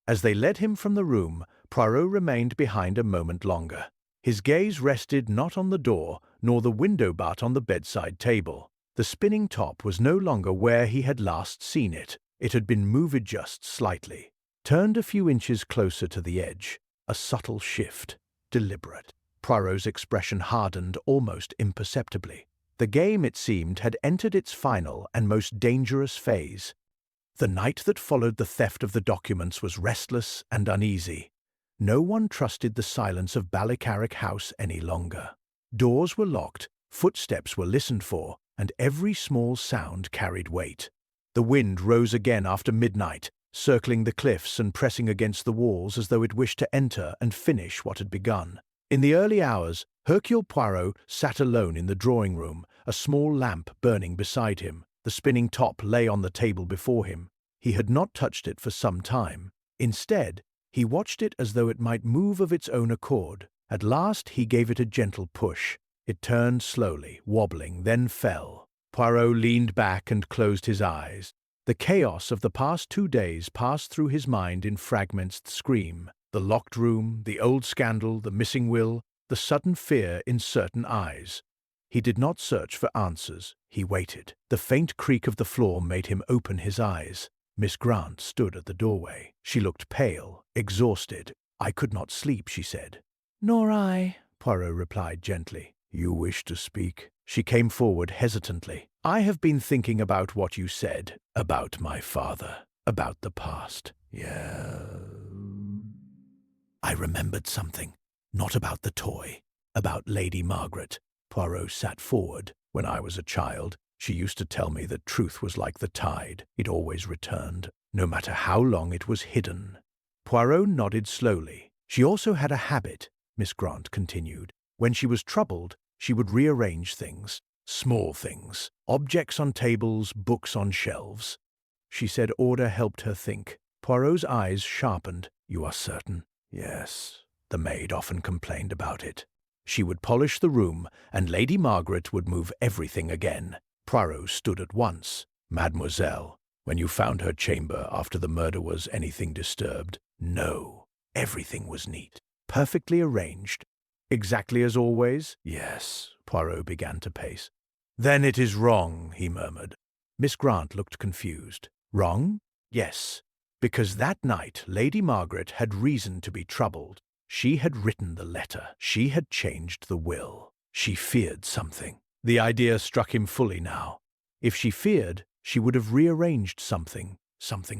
As they led him from the room, Poirot remained behind a moment longer. His gaze rested not on the door, nor the window but on the bedside table. The spinning top was no longer where he had last seen it. It had been moved just slightly, turned a few inches closer to the edge. A subtle shift, deliberate. Poirot's expression hardened almost imperceptibly. The game, it seemed, had entered its final and most dangerous phase. The night that followed the theft of the documents was restless and uneasy. No one trusted the silence of Ballycarrick House any longer. Doors were locked, footsteps were listened for, and every small sound carried weight. The wind rose again after midnight, circling the cliffs and pressing against the walls as though it wished to enter and finish what had begun. In the early hours, Hercule Poirot sat alone in the drawing-room, a small lamp burning beside him. The spinning top lay on the table before him. He had not touched it for some time. Instead, he watched it as though it might move of its own accord. At last he gave it a gentle push. It turned slowly, wobbling, then fell. Poirot leaned back and closed his eyes. The chaos of the past 2 days passed through his mind in fragments: the scream, the locked room, the old scandal, the missing will, the sudden fear in certain eyes. He did not search for answers. He waited. The faint creak of the floor made him open his eyes. Miss Grant stood at the doorway. She looked pale, exhausted. "I could not sleep," she said. "Nor I," Poirot replied gently. "You wish to speak?" She came forward hesitantly. "I have been thinking about what you said, about my father, about the past." "Yeah." "I remembered something. Not about the toy. About Lady Margaret." Poirot sat forward. "When I was a child, she used to tell me that truth was like the tide. It always returned, no matter how long it was hidden." Poirot nodded slowly. "She also had a habit," Miss Grant continued. "When she was troubled, she would rearrange things, small things, objects on tables, books on shelves. She said order helped her think." Poirot's eyes sharpened. "You are certain?" "Yes. The maid often complained about it. She would polish the room, and Lady Margaret would move everything again." Poirot stood at once. "Mademoiselle, when you found her chamber after the murder, was anything disturbed?" "No. Everything was neat, perfectly arranged." "Exactly as always?" "Yes." Poirot began to pace. "Then it is wrong," he murmured. Miss Grant looked confused. "Wrong?" "Yes. Because that night Lady Margaret had reason to be troubled. She had written the letter. She had changed the will. She feared something." The idea struck him fully now. If she feared, she would have rearranged something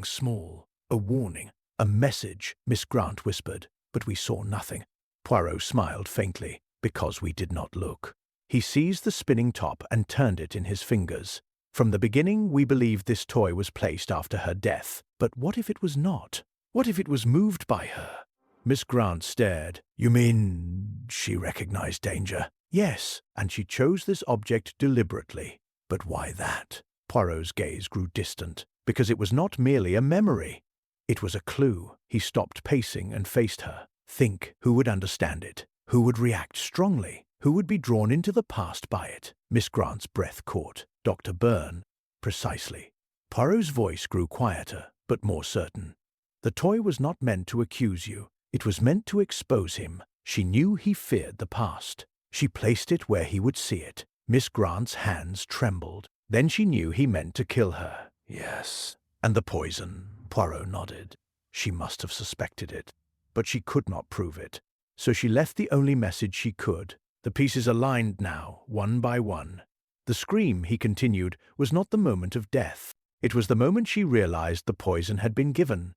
small. "A warning, a message," Miss Grant whispered, "but we saw nothing." Poirot smiled faintly. "Because we did not look." He seized the spinning top and turned it in his fingers. "From the beginning, we believed this toy was placed after her death. But what if it was not? What if it was moved by her?" Miss Grant stared. "You mean she recognized danger?" "Yes, and she chose this object deliberately." "But why that?" Poirot's gaze grew distant. "Because it was not merely a memory. It was a clue." He stopped pacing and faced her. "Think, who would understand it? Who would react strongly? Who would be drawn into the past by it?" Miss Grant's breath caught. "Dr. Byrne." "Precisely." Poirot's voice grew quieter, but more certain. "The toy was not meant to accuse you. It was meant to expose him. She knew he feared the past. She placed it where he would see it." Miss Grant's hands trembled. "Then she knew he meant to kill her." "Yes." "And the poison?" Poirot nodded. "She must have suspected it. But she could not prove it. So she left the only message she could. The pieces aligned now, one by one. The scream," he continued, "was not the moment of death. It was the moment she realized the poison had been given.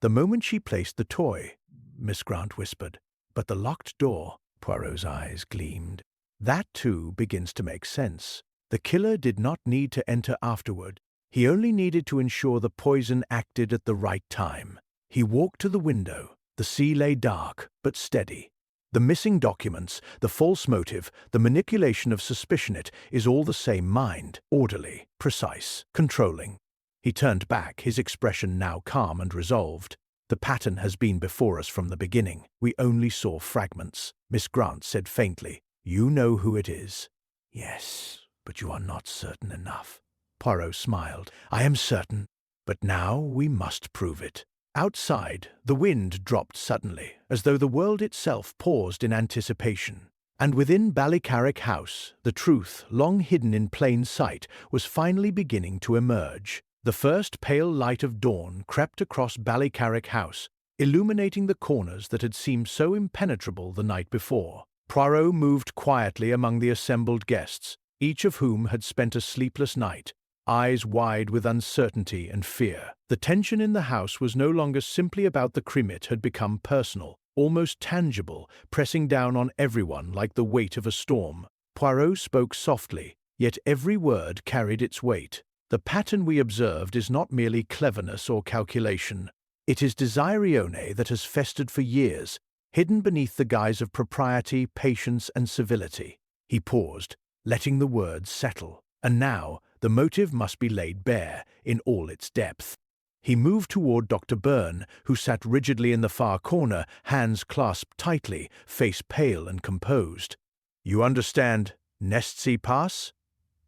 The moment she placed the toy," Miss Grant whispered. "But the locked door," Poirot's eyes gleamed. "That, too, begins to make sense. The killer did not need to enter afterward. He only needed to ensure the poison acted at the right time. He walked to the window. The sea lay dark, but steady. The missing documents, the false motive, the manipulation of suspicion, it is all the same mind, orderly, precise, controlling." He turned back, his expression now calm and resolved. "The pattern has been before us from the beginning. We only saw fragments." Miss Grant said faintly, "You know who it is." "Yes, but you are not certain enough." Poirot smiled. "I am certain, but now we must prove it." Outside, the wind dropped suddenly, as though the world itself paused in anticipation. And within Ballycarrick House, the truth, long hidden in plain sight, was finally beginning to emerge. The first pale light of dawn crept across Ballycarrick House, illuminating the corners that had seemed so impenetrable the night before. Poirot moved quietly among the assembled guests. each of whom had spent a sleepless night, eyes wide with uncertainty and fear. The tension in the house was no longer simply about the crime, it had become personal, almost tangible, pressing down on everyone like the weight of a storm. Poirot spoke softly, yet every word carried its weight. The pattern we observed is not merely cleverness or calculation. It is desirione that has festered for years, hidden beneath the guise of propriety, patience, and civility. He paused, letting the words settle. And now, the motive must be laid bare, in all its depth. He moved toward Dr. Byrne, who sat rigidly in the far corner, hands clasped tightly, face pale and composed. "You understand, n'est-ce pas?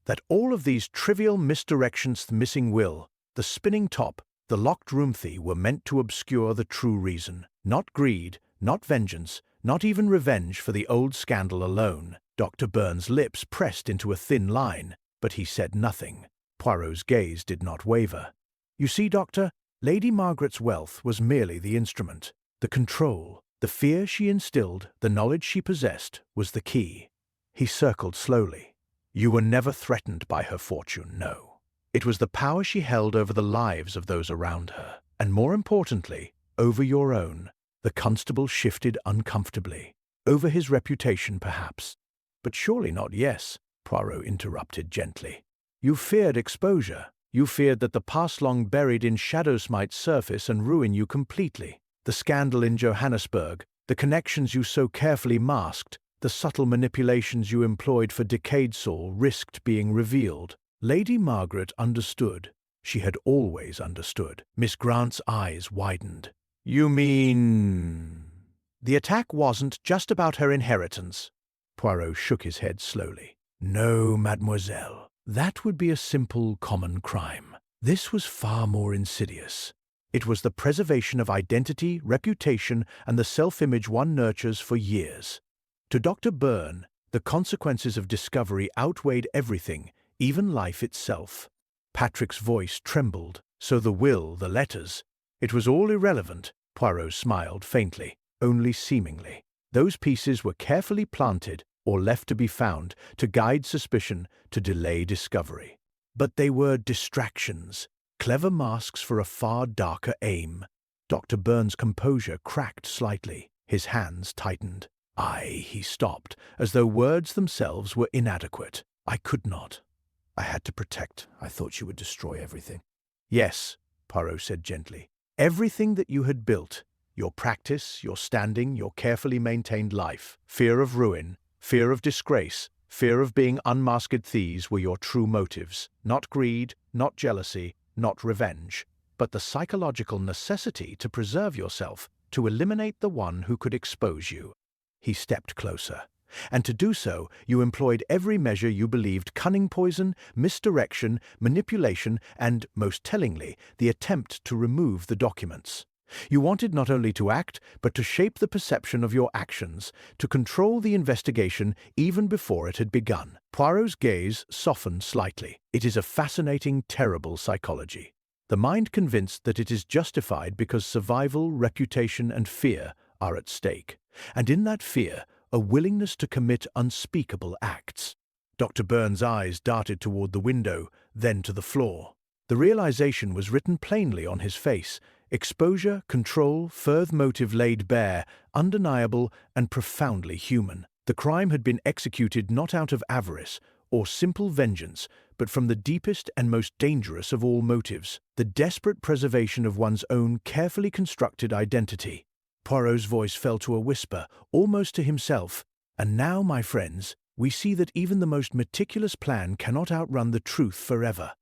That all of these trivial misdirections, the missing will, the spinning top, the locked room key were meant to obscure the true reason. Not greed, not vengeance, not even revenge for the old scandal alone." Dr. Byrne's lips pressed into a thin line, but he said nothing. Poirot's gaze did not waver. "You see, Doctor, Lady Margaret's wealth was merely the instrument. The control, the fear she instilled, the knowledge she possessed, was the key." He circled slowly. "You were never threatened by her fortune, no. It was the power she held over the lives of those around her, and more importantly, over your own." The constable shifted uncomfortably. "Over his reputation, perhaps." "But surely not, yes," Poirot interrupted gently. "You feared exposure. You feared that the past long buried in shadows might surface and ruin you completely. The scandal in Johannesburg, the connections you so carefully masked, the subtle manipulations you employed for decades all risked being revealed. Lady Margaret understood. She had always understood." Miss Grant's eyes widened. "You mean—" "The attack wasn't just about her inheritance." Poirot shook his head slowly. "No, mademoiselle. That would be a simple, common crime. This was far more insidious. It was the preservation of identity, reputation, and the self-image one nurtures for years. To Dr. Byrne, the consequences of discovery outweighed everything, even life itself." Patrick's voice trembled. "So the will, the letters, it was all irrelevant." Poirot smiled faintly, only seemingly. "Those pieces were carefully planted, or left to be found, to guide suspicion, to delay discovery. But they were distractions, clever masks for a far darker aim." Dr. Byrne's composure cracked slightly. His hands tightened. He stopped, as though words themselves were inadequate. "I could not. I had to protect. I thought she would destroy everything." "Yes," Poirot said gently. "Everything that you had built. Your practice, your standing, your carefully maintained life. Fear of ruin, fear of disgrace, fear of being unmasked thieves were your true motives. Not greed, not jealousy, not revenge, but the psychological necessity to preserve yourself, to eliminate the one who could expose you." He stepped closer. "And to do so, you employed every measure you believed: cunning poison, misdirection, manipulation, and, most tellingly, the attempt to remove the documents. You wanted not only to act, but to shape the perception of your actions, to control the investigation even before it had begun." Poirot's gaze softened slightly. "It is a fascinating, terrible psychology. The mind convinced that it is justified because survival, reputation, and fear are at stake. And in that fear, a willingness to commit unspeakable acts." Dr. Byrne's eyes darted toward the window, then to the floor. The realization was written plainly on his face. Exposure, control, further motive laid bare, undeniable and profoundly human. The crime had been executed not out of avarice or simple vengeance, but from the deepest and most dangerous of all motives, the desperate preservation of one's own carefully constructed identity. Poirot's voice fell to a whisper, almost to himself. "And now, my friends, we see that even the most meticulous plan cannot outrun the truth forever."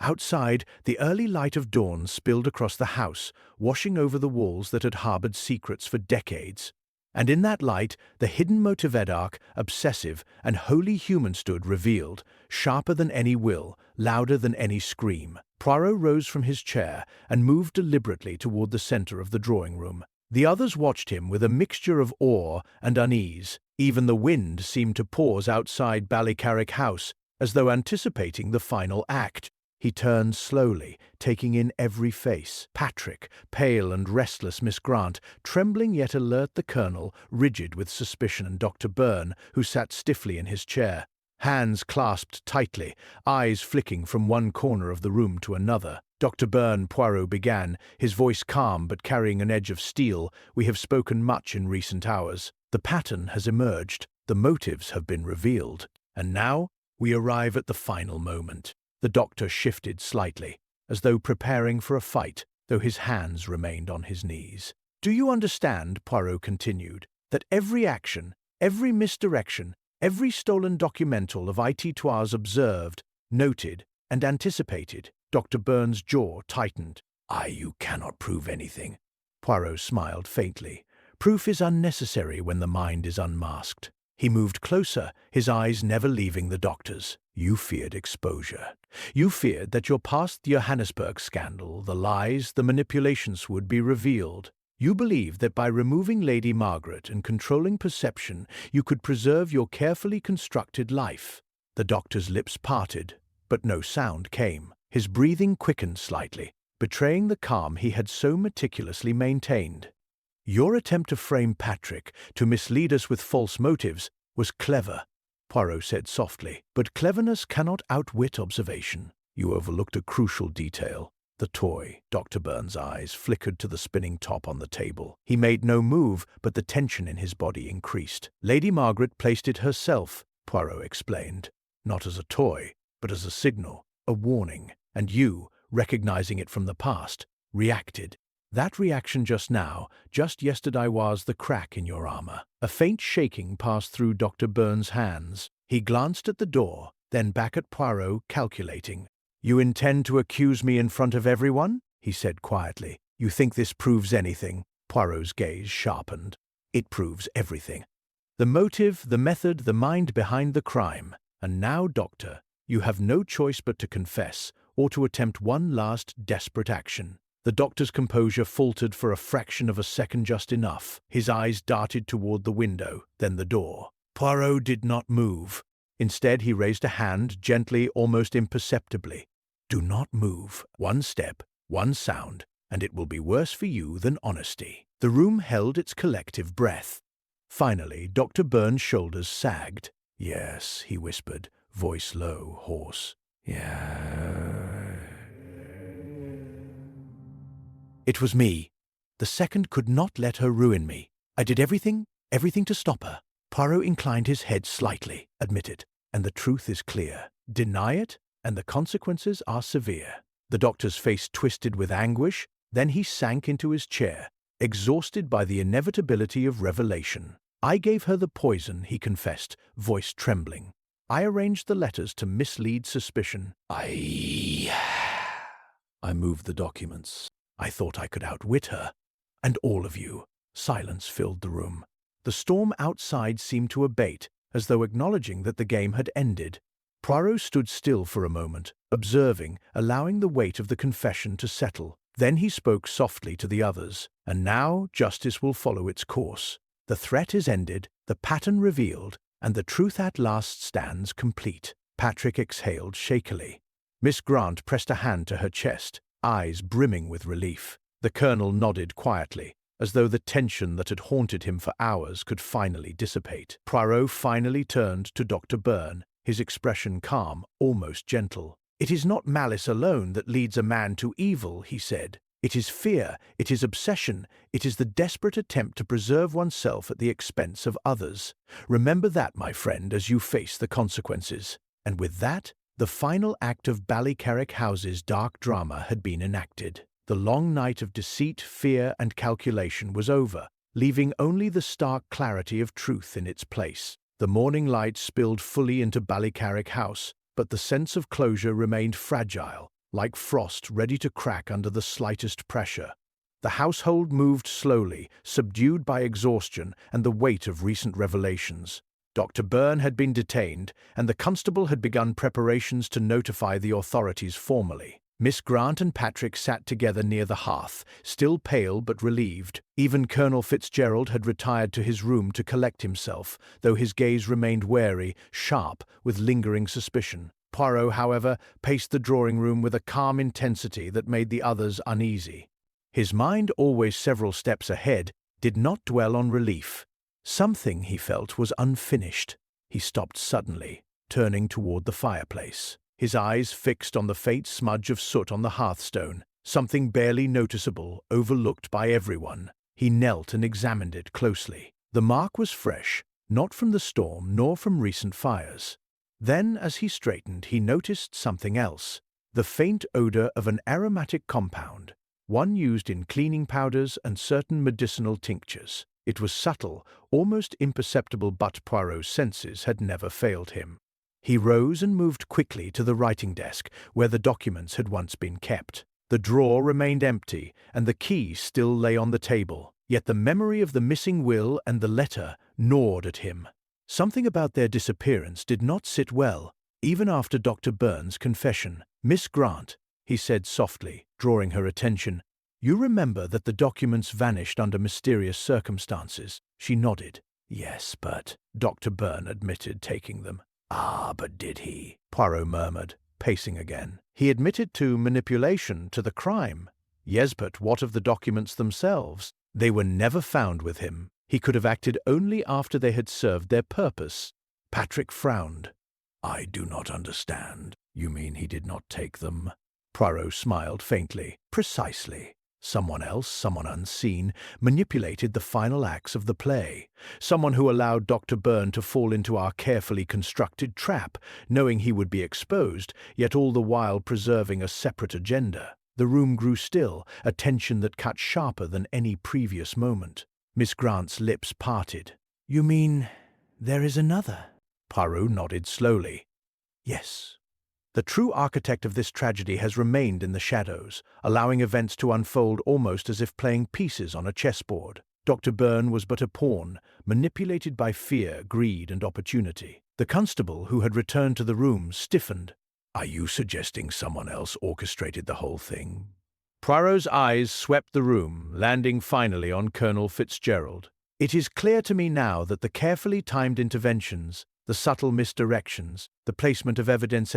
Outside, the early light of dawn spilled across the house, washing over the walls that had harbored secrets for decades. And in that light, the hidden motivedark, obsessive, and wholly human stood revealed, sharper than any will, louder than any scream. Poirot rose from his chair and moved deliberately toward the center of the drawing-room. The others watched him with a mixture of awe and unease. Even the wind seemed to pause outside Ballycarrick House, as though anticipating the final act. He turned slowly, taking in every face. Patrick, pale and restless, Miss Grant, trembling yet alert, the Colonel, rigid with suspicion, and Dr. Byrne, who sat stiffly in his chair. hands clasped tightly, eyes flicking from one corner of the room to another. Dr. Poirot began, his voice calm but carrying an edge of steel. "We have spoken much in recent hours. The pattern has emerged, the motives have been revealed, and now we arrive at the final moment." The doctor shifted slightly, as though preparing for a fight, though his hands remained on his knees. "Do you understand," Poirot continued, "that every action, every misdirection, every stolen documental of It observed, noted, and anticipated?" Dr. Byrne's jaw tightened. "You cannot prove anything." Poirot smiled faintly. "Proof is unnecessary when the mind is unmasked." He moved closer, his eyes never leaving the doctor's. "You feared exposure. You feared that your past Johannesburg scandal, the lies, the manipulations would be revealed. You believed that by removing Lady Margaret and controlling perception, you could preserve your carefully constructed life." The doctor's lips parted, but no sound came. His breathing quickened slightly, betraying the calm he had so meticulously maintained. "Your attempt to frame Patrick, to mislead us with false motives, was clever," Poirot said softly. "But cleverness cannot outwit observation. You overlooked a crucial detail. The toy." Dr. Byrne's eyes flickered to the spinning top on the table. He made no move, but the tension in his body increased. "Lady Margaret placed it herself," Poirot explained. "Not as a toy, but as a signal, a warning. And you, recognizing it from the past, reacted. That reaction just now, just yesterday, was the crack in your armor." A faint shaking passed through Dr. Byrne's hands. He glanced at the door, then back at Poirot, calculating. "You intend to accuse me in front of everyone?" he said quietly. "You think this proves anything?" Poirot's gaze sharpened. "It proves everything. The motive, the method, the mind behind the crime. And now, Doctor, you have no choice but to confess, or to attempt one last desperate action." The doctor's composure faltered for a fraction of a second, just enough. His eyes darted toward the window, then the door. Poirot did not move. Instead, he raised a hand, gently, almost imperceptibly. "Do not move. One step, one sound, and it will be worse for you than honesty." The room held its collective breath. Finally, Dr. Byrne's shoulders sagged. "Yes," he whispered, voice low, hoarse. "Yeah." "It was me. The second could not let her ruin me. I did everything to stop her." Poirot inclined his head slightly, admitted, "And the truth is clear. Deny it, and the consequences are severe." The doctor's face twisted with anguish, then he sank into his chair, exhausted by the inevitability of revelation. "I gave her the poison," he confessed, voice trembling. "I arranged the letters to mislead suspicion. I moved the documents. I thought I could outwit her. And all of you." Silence filled the room. The storm outside seemed to abate, as though acknowledging that the game had ended. Poirot stood still for a moment, observing, allowing the weight of the confession to settle. Then he spoke softly to the others. "And now justice will follow its course. The threat is ended, the pattern revealed, and the truth at last stands complete." Patrick exhaled shakily. Miss Grant pressed a hand to her chest, eyes brimming with relief. The colonel nodded quietly, as though the tension that had haunted him for hours could finally dissipate. Poirot finally turned to Dr. Byrne, his expression calm, almost gentle. "It is not malice alone that leads a man to evil," he said. "It is fear, it is obsession, it is the desperate attempt to preserve oneself at the expense of others. Remember that, my friend, as you face the consequences." And with that, the final act of Ballycarrick House's dark drama had been enacted. The long night of deceit, fear, and calculation was over, leaving only the stark clarity of truth in its place. The morning light spilled fully into Ballycarrick House, but the sense of closure remained fragile, like frost ready to crack under the slightest pressure. The household moved slowly, subdued by exhaustion and the weight of recent revelations. Dr. Byrne had been detained, and the constable had begun preparations to notify the authorities formally. Miss Grant and Patrick sat together near the hearth, still pale but relieved. Even Colonel Fitzgerald had retired to his room to collect himself, though his gaze remained wary, sharp, with lingering suspicion. Poirot, however, paced the drawing-room with a calm intensity that made the others uneasy. His mind, always several steps ahead, did not dwell on relief. Something, he felt, was unfinished. He stopped suddenly. turning toward the fireplace, his eyes fixed on the faint smudge of soot on the hearthstone, something barely noticeable, overlooked by everyone. He knelt and examined it closely. The mark was fresh, not from the storm nor from recent fires. Then, as he straightened, he noticed something else, the faint odor of an aromatic compound, one used in cleaning powders and certain medicinal tinctures. It was subtle, almost imperceptible, but Poirot's senses had never failed him. He rose and moved quickly to the writing desk, where the documents had once been kept. The drawer remained empty, and the key still lay on the table, yet the memory of the missing will and the letter gnawed at him. Something about their disappearance did not sit well, even after Dr. Byrne's confession. "Miss Grant," he said softly, drawing her attention, "you remember that the documents vanished under mysterious circumstances?" She nodded. "Yes, but," Dr. Byrne admitted, taking them. "Ah, but did he?" Poirot murmured, pacing again. "He admitted to manipulation, to the crime." "Yes, but what of the documents themselves? They were never found with him. He could have acted only after they had served their purpose." Patrick frowned. "I do not understand. You mean he did not take them?" Poirot smiled faintly. "Precisely. Someone else, someone unseen, manipulated the final acts of the play. Someone who allowed Dr. Byrne to fall into our carefully constructed trap, knowing he would be exposed, yet all the while preserving a separate agenda." The room grew still, a tension that cut sharper than any previous moment. Miss Grant's lips parted. "You mean there is another?" Poirot nodded slowly. "Yes. The true architect of this tragedy has remained in the shadows, allowing events to unfold almost as if playing pieces on a chessboard. Dr. Byrne was but a pawn, manipulated by fear, greed, and opportunity." The constable, who had returned to the room, stiffened. "Are you suggesting someone else orchestrated the whole thing?" Poirot's eyes swept the room, landing finally on Colonel Fitzgerald. "It is clear to me now that the carefully timed interventions, the subtle misdirections, the placement of evidence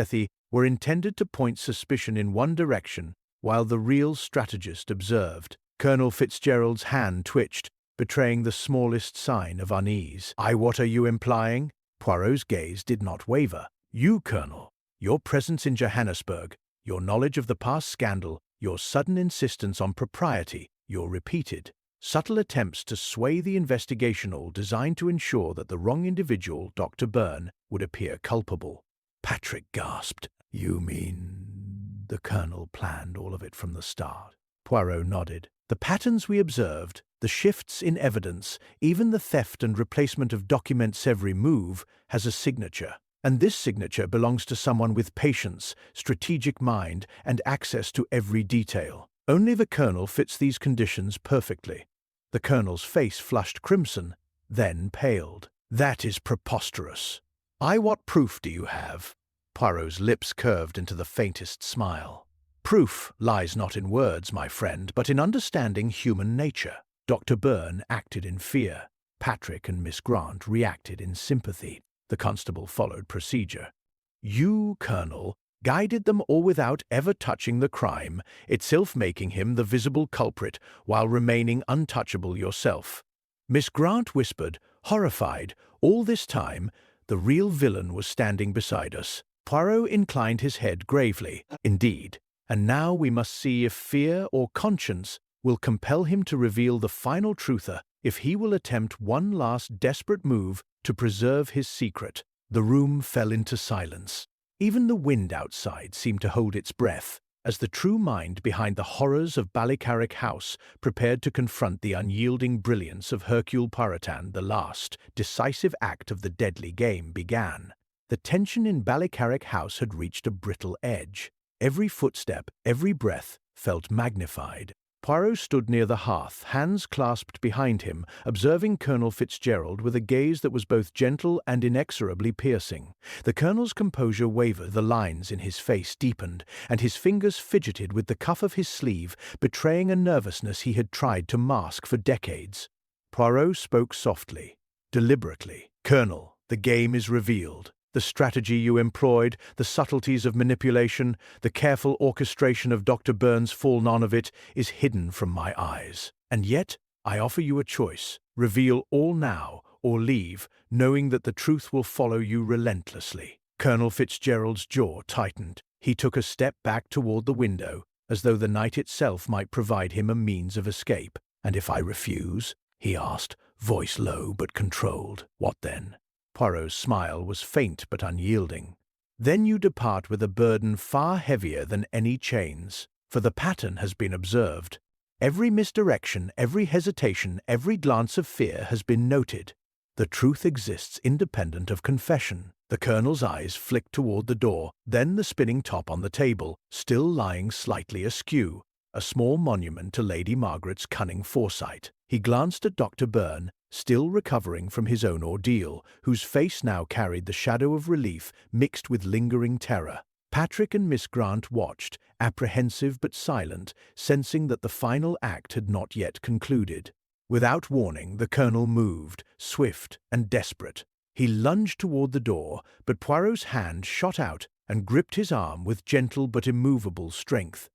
were intended to point suspicion in one direction, while the real strategist observed." Colonel Fitzgerald's hand twitched, betraying the smallest sign of unease. "What are you implying?" Poirot's gaze did not waver. "You, Colonel. Your presence in Johannesburg, your knowledge of the past scandal, your sudden insistence on propriety, your repeated, subtle attempts to sway the investigation, all designed to ensure that the wrong individual, Dr. Byrne, would appear culpable." Patrick gasped. "You mean the Colonel planned all of it from the start?" Poirot nodded. "The patterns we observed, the shifts in evidence, even the theft and replacement of documents every move, has a signature. And this signature belongs to someone with patience, strategic mind, and access to every detail. Only the Colonel fits these conditions perfectly." The Colonel's face flushed crimson, then paled. "That is preposterous." What proof do you have?" Poirot's lips curved into the faintest smile. "Proof lies not in words, my friend, but in understanding human nature." Dr. Byrne acted in fear. Patrick and Miss Grant reacted in sympathy. The constable followed procedure. "You, Colonel, guided them all without ever touching the crime, itself making him the visible culprit while remaining untouchable yourself." Miss Grant whispered, horrified. "All this time, the real villain was standing beside us." Poirot inclined his head gravely. "Indeed. And now we must see if fear or conscience will compel him to reveal the final truther, if he will attempt one last desperate move to preserve his secret." The room fell into silence. Even the wind outside seemed to hold its breath, as the true mind behind the horrors of Ballycarrick House prepared to confront the unyielding brilliance of Hercule Poirot. The last, decisive act of the deadly game began. The tension in Ballycarrick House had reached a brittle edge. Every footstep, every breath, felt magnified. Poirot stood near the hearth, hands clasped behind him, observing Colonel Fitzgerald with a gaze that was both gentle and inexorably piercing. The Colonel's composure wavered, the lines in his face deepened, and his fingers fidgeted with the cuff of his sleeve, betraying a nervousness he had tried to mask for decades. Poirot spoke softly, deliberately. "Colonel, the game is revealed. The strategy you employed, the subtleties of manipulation, the careful orchestration of Dr. Byrne's fall none of it is hidden from my eyes. And yet, I offer you a choice. Reveal all now, or leave, knowing that the truth will follow you relentlessly." Colonel Fitzgerald's jaw tightened. He took a step back toward the window, as though the night itself might provide him a means of escape. "And if I refuse?" he asked, voice low but controlled. "What then?" Poirot's smile was faint but unyielding. "Then you depart with a burden far heavier than any chains, for the pattern has been observed. Every misdirection, every hesitation, every glance of fear has been noted. The truth exists independent of confession." The colonel's eyes flicked toward the door, then the spinning top on the table, still lying slightly askew, a small monument to Lady Margaret's cunning foresight. He glanced at Dr. Byrne, still recovering from his own ordeal, whose face now carried the shadow of relief mixed with lingering terror. Patrick and Miss Grant watched, apprehensive but silent, sensing that the final act had not yet concluded. Without warning, the colonel moved, swift and desperate. He lunged toward the door, but Poirot's hand shot out and gripped his arm with gentle but immovable strength.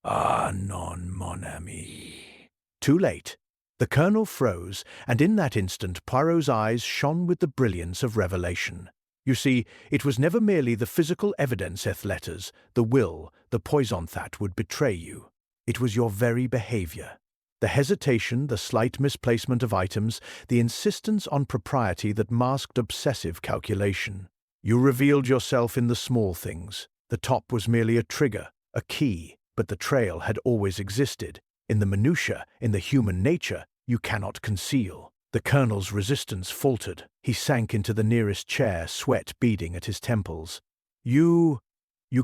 "Ah, non, mon ami." Too late. The colonel froze, and in that instant Poirot's eyes shone with the brilliance of revelation. You see, it was never merely the physical evidence, letters, the will, the poison that would betray you. It was your very behavior. The hesitation, the slight misplacement of items, the insistence on propriety that masked obsessive calculation. You revealed yourself in the small things. The top was merely a trigger, a key, but the trail had always existed. In the minutiae, in the human nature, you cannot conceal. The colonel's resistance faltered. He sank into the nearest chair, sweat beading at his temples. You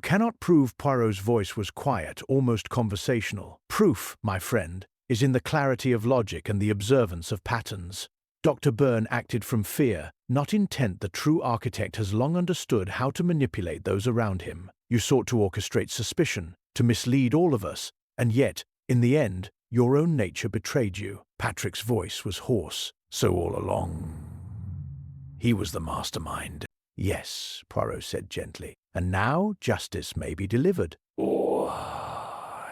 cannot prove." Poirot's voice was quiet, almost conversational. "Proof, my friend, is in the clarity of logic and the observance of patterns. Dr. Byrne acted from fear, not intent. The true architect has long understood how to manipulate those around him. You sought to orchestrate suspicion, to mislead all of us, and yet, in the end, your own nature betrayed you." Patrick's voice was hoarse. "So all along, he was the mastermind." "Yes," Poirot said gently, "and now justice may be delivered."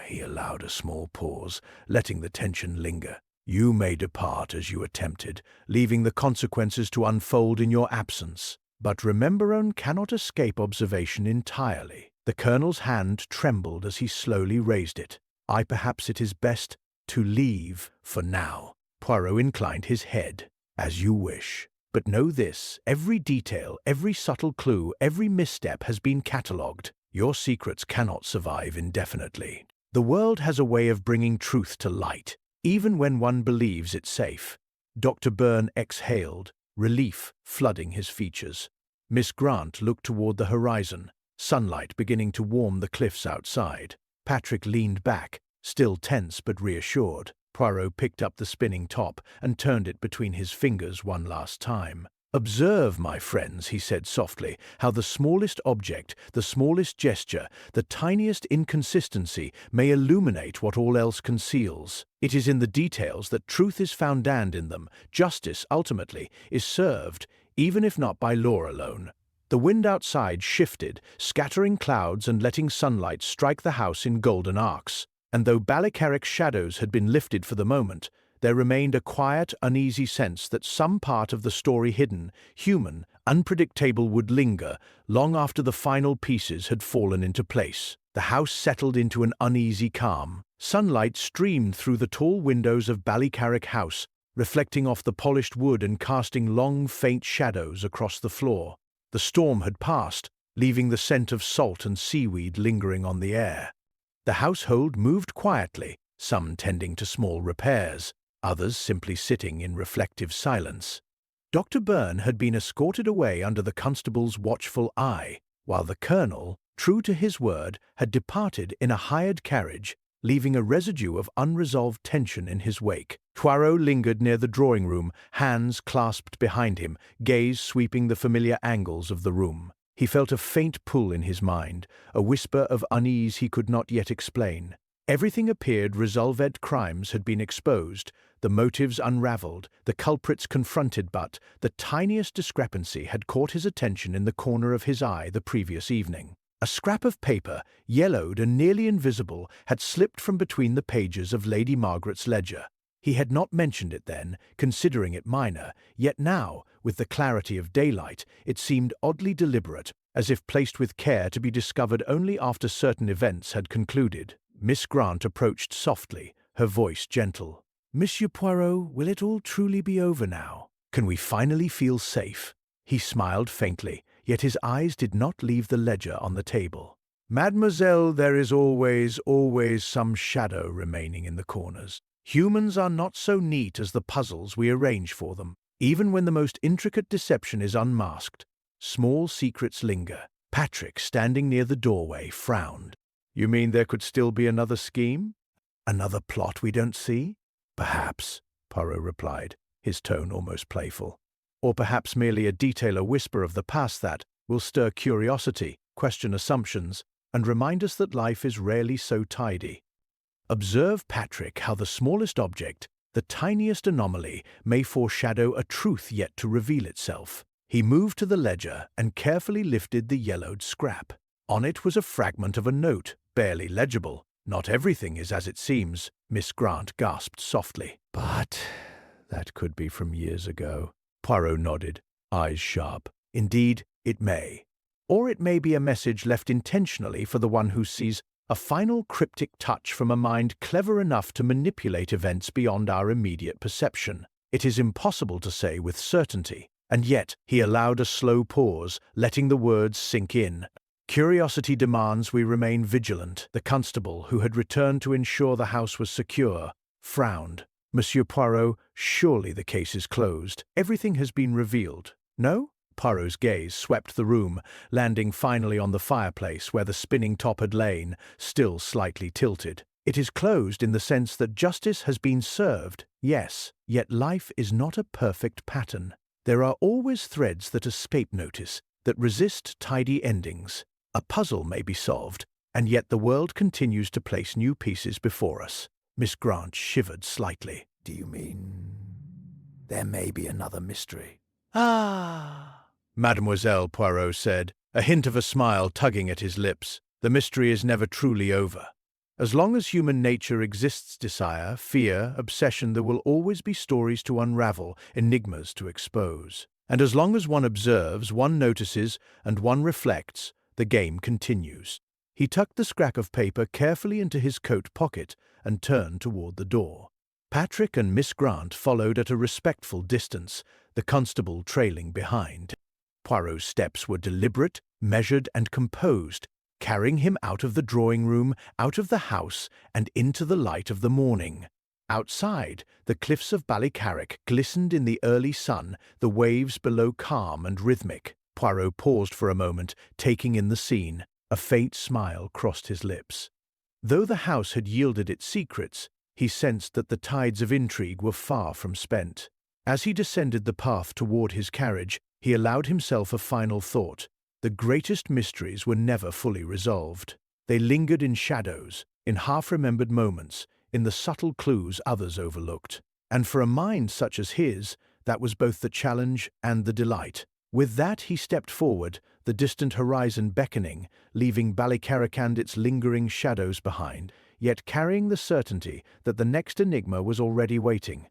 He allowed a small pause, letting the tension linger. "You may depart as you attempted, leaving the consequences to unfold in your absence. But remember, one cannot escape observation entirely." The colonel's hand trembled as he slowly raised it. Perhaps it is best to leave for now." Poirot inclined his head. "As you wish. But know this, every detail, every subtle clue, every misstep has been catalogued. Your secrets cannot survive indefinitely. The world has a way of bringing truth to light, even when one believes it's safe." Dr. Byrne exhaled, relief flooding his features. Miss Grant looked toward the horizon, sunlight beginning to warm the cliffs outside. Patrick leaned back, still tense but reassured. Poirot picked up the spinning top and turned it between his fingers one last time. "Observe, my friends," he said softly, "how the smallest object, the smallest gesture, the tiniest inconsistency may illuminate what all else conceals. It is in the details that truth is found, and in them, justice, ultimately, is served, even if not by law alone." The wind outside shifted, scattering clouds and letting sunlight strike the house in golden arcs. And though Ballycarrick's shadows had been lifted for the moment, there remained a quiet, uneasy sense that some part of the story, hidden, human, unpredictable, would linger long after the final pieces had fallen into place. The house settled into an uneasy calm. Sunlight streamed through the tall windows of Ballycarrick House, reflecting off the polished wood and casting long, faint shadows across the floor. The storm had passed, leaving the scent of salt and seaweed lingering on the air. The household moved quietly, some tending to small repairs, others simply sitting in reflective silence. Dr. Byrne had been escorted away under the constable's watchful eye, while the colonel, true to his word, had departed in a hired carriage, leaving a residue of unresolved tension in his wake. Poirot lingered near the drawing-room, hands clasped behind him, gaze sweeping the familiar angles of the room. He felt a faint pull in his mind, a whisper of unease he could not yet explain. Everything appeared resolved. Crimes had been exposed, the motives unraveled, the culprits confronted, but the tiniest discrepancy had caught his attention in the corner of his eye the previous evening. A scrap of paper, yellowed and nearly invisible, had slipped from between the pages of Lady Margaret's ledger. He had not mentioned it then, considering it minor, yet now, with the clarity of daylight, it seemed oddly deliberate, as if placed with care to be discovered only after certain events had concluded. Miss Grant approached softly, her voice gentle. "Monsieur Poirot, will it all truly be over now? Can we finally feel safe?" He smiled faintly, yet his eyes did not leave the ledger on the table. "Mademoiselle, there is always some shadow remaining in the corners. Humans are not so neat as the puzzles we arrange for them. Even when the most intricate deception is unmasked, small secrets linger." Patrick, standing near the doorway, frowned. "You mean there could still be another scheme? Another plot we don't see?" "Perhaps," Poirot replied, his tone almost playful. "Or perhaps merely a detail, a whisper of the past that will stir curiosity, question assumptions, and remind us that life is rarely so tidy. Observe, Patrick, how the smallest object, the tiniest anomaly, may foreshadow a truth yet to reveal itself." He moved to the ledger and carefully lifted the yellowed scrap. On it was a fragment of a note, barely legible. "Not everything is as it seems," Miss Grant gasped softly. "But that could be from years ago." Poirot nodded, eyes sharp. "Indeed, it may. Or it may be a message left intentionally for the one who sees, a final cryptic touch from a mind clever enough to manipulate events beyond our immediate perception. It is impossible to say with certainty." And yet he allowed a slow pause, letting the words sink in. "Curiosity demands we remain vigilant." The constable, who had returned to ensure the house was secure, frowned. "Monsieur Poirot, surely the case is closed. Everything has been revealed. No?" Poirot's gaze swept the room, landing finally on the fireplace where the spinning top had lain, still slightly tilted. "It is closed in the sense that justice has been served, yes, yet life is not a perfect pattern. There are always threads that escape notice, that resist tidy endings. A puzzle may be solved, and yet the world continues to place new pieces before us." Miss Grant shivered slightly. "Do you mean there may be another mystery?" "Ah," Mademoiselle Poirot said, a hint of a smile tugging at his lips. "The mystery is never truly over. As long as human nature exists, desire, fear, obsession, there will always be stories to unravel, enigmas to expose. And as long as one observes, one notices, and one reflects, the game continues." He tucked the scrap of paper carefully into his coat pocket and turned toward the door. Patrick and Miss Grant followed at a respectful distance, the constable trailing behind. Poirot's steps were deliberate, measured, and composed, carrying him out of the drawing-room, out of the house, and into the light of the morning. Outside, the cliffs of Ballycarrick glistened in the early sun, the waves below calm and rhythmic. Poirot paused for a moment, taking in the scene. A faint smile crossed his lips. Though the house had yielded its secrets, he sensed that the tides of intrigue were far from spent. As he descended the path toward his carriage, he allowed himself a final thought. The greatest mysteries were never fully resolved. They lingered in shadows, in half-remembered moments, in the subtle clues others overlooked. And for a mind such as his, that was both the challenge and the delight. With that he stepped forward, the distant horizon beckoning, leaving Ballycarrick and its lingering shadows behind, yet carrying the certainty that the next enigma was already waiting.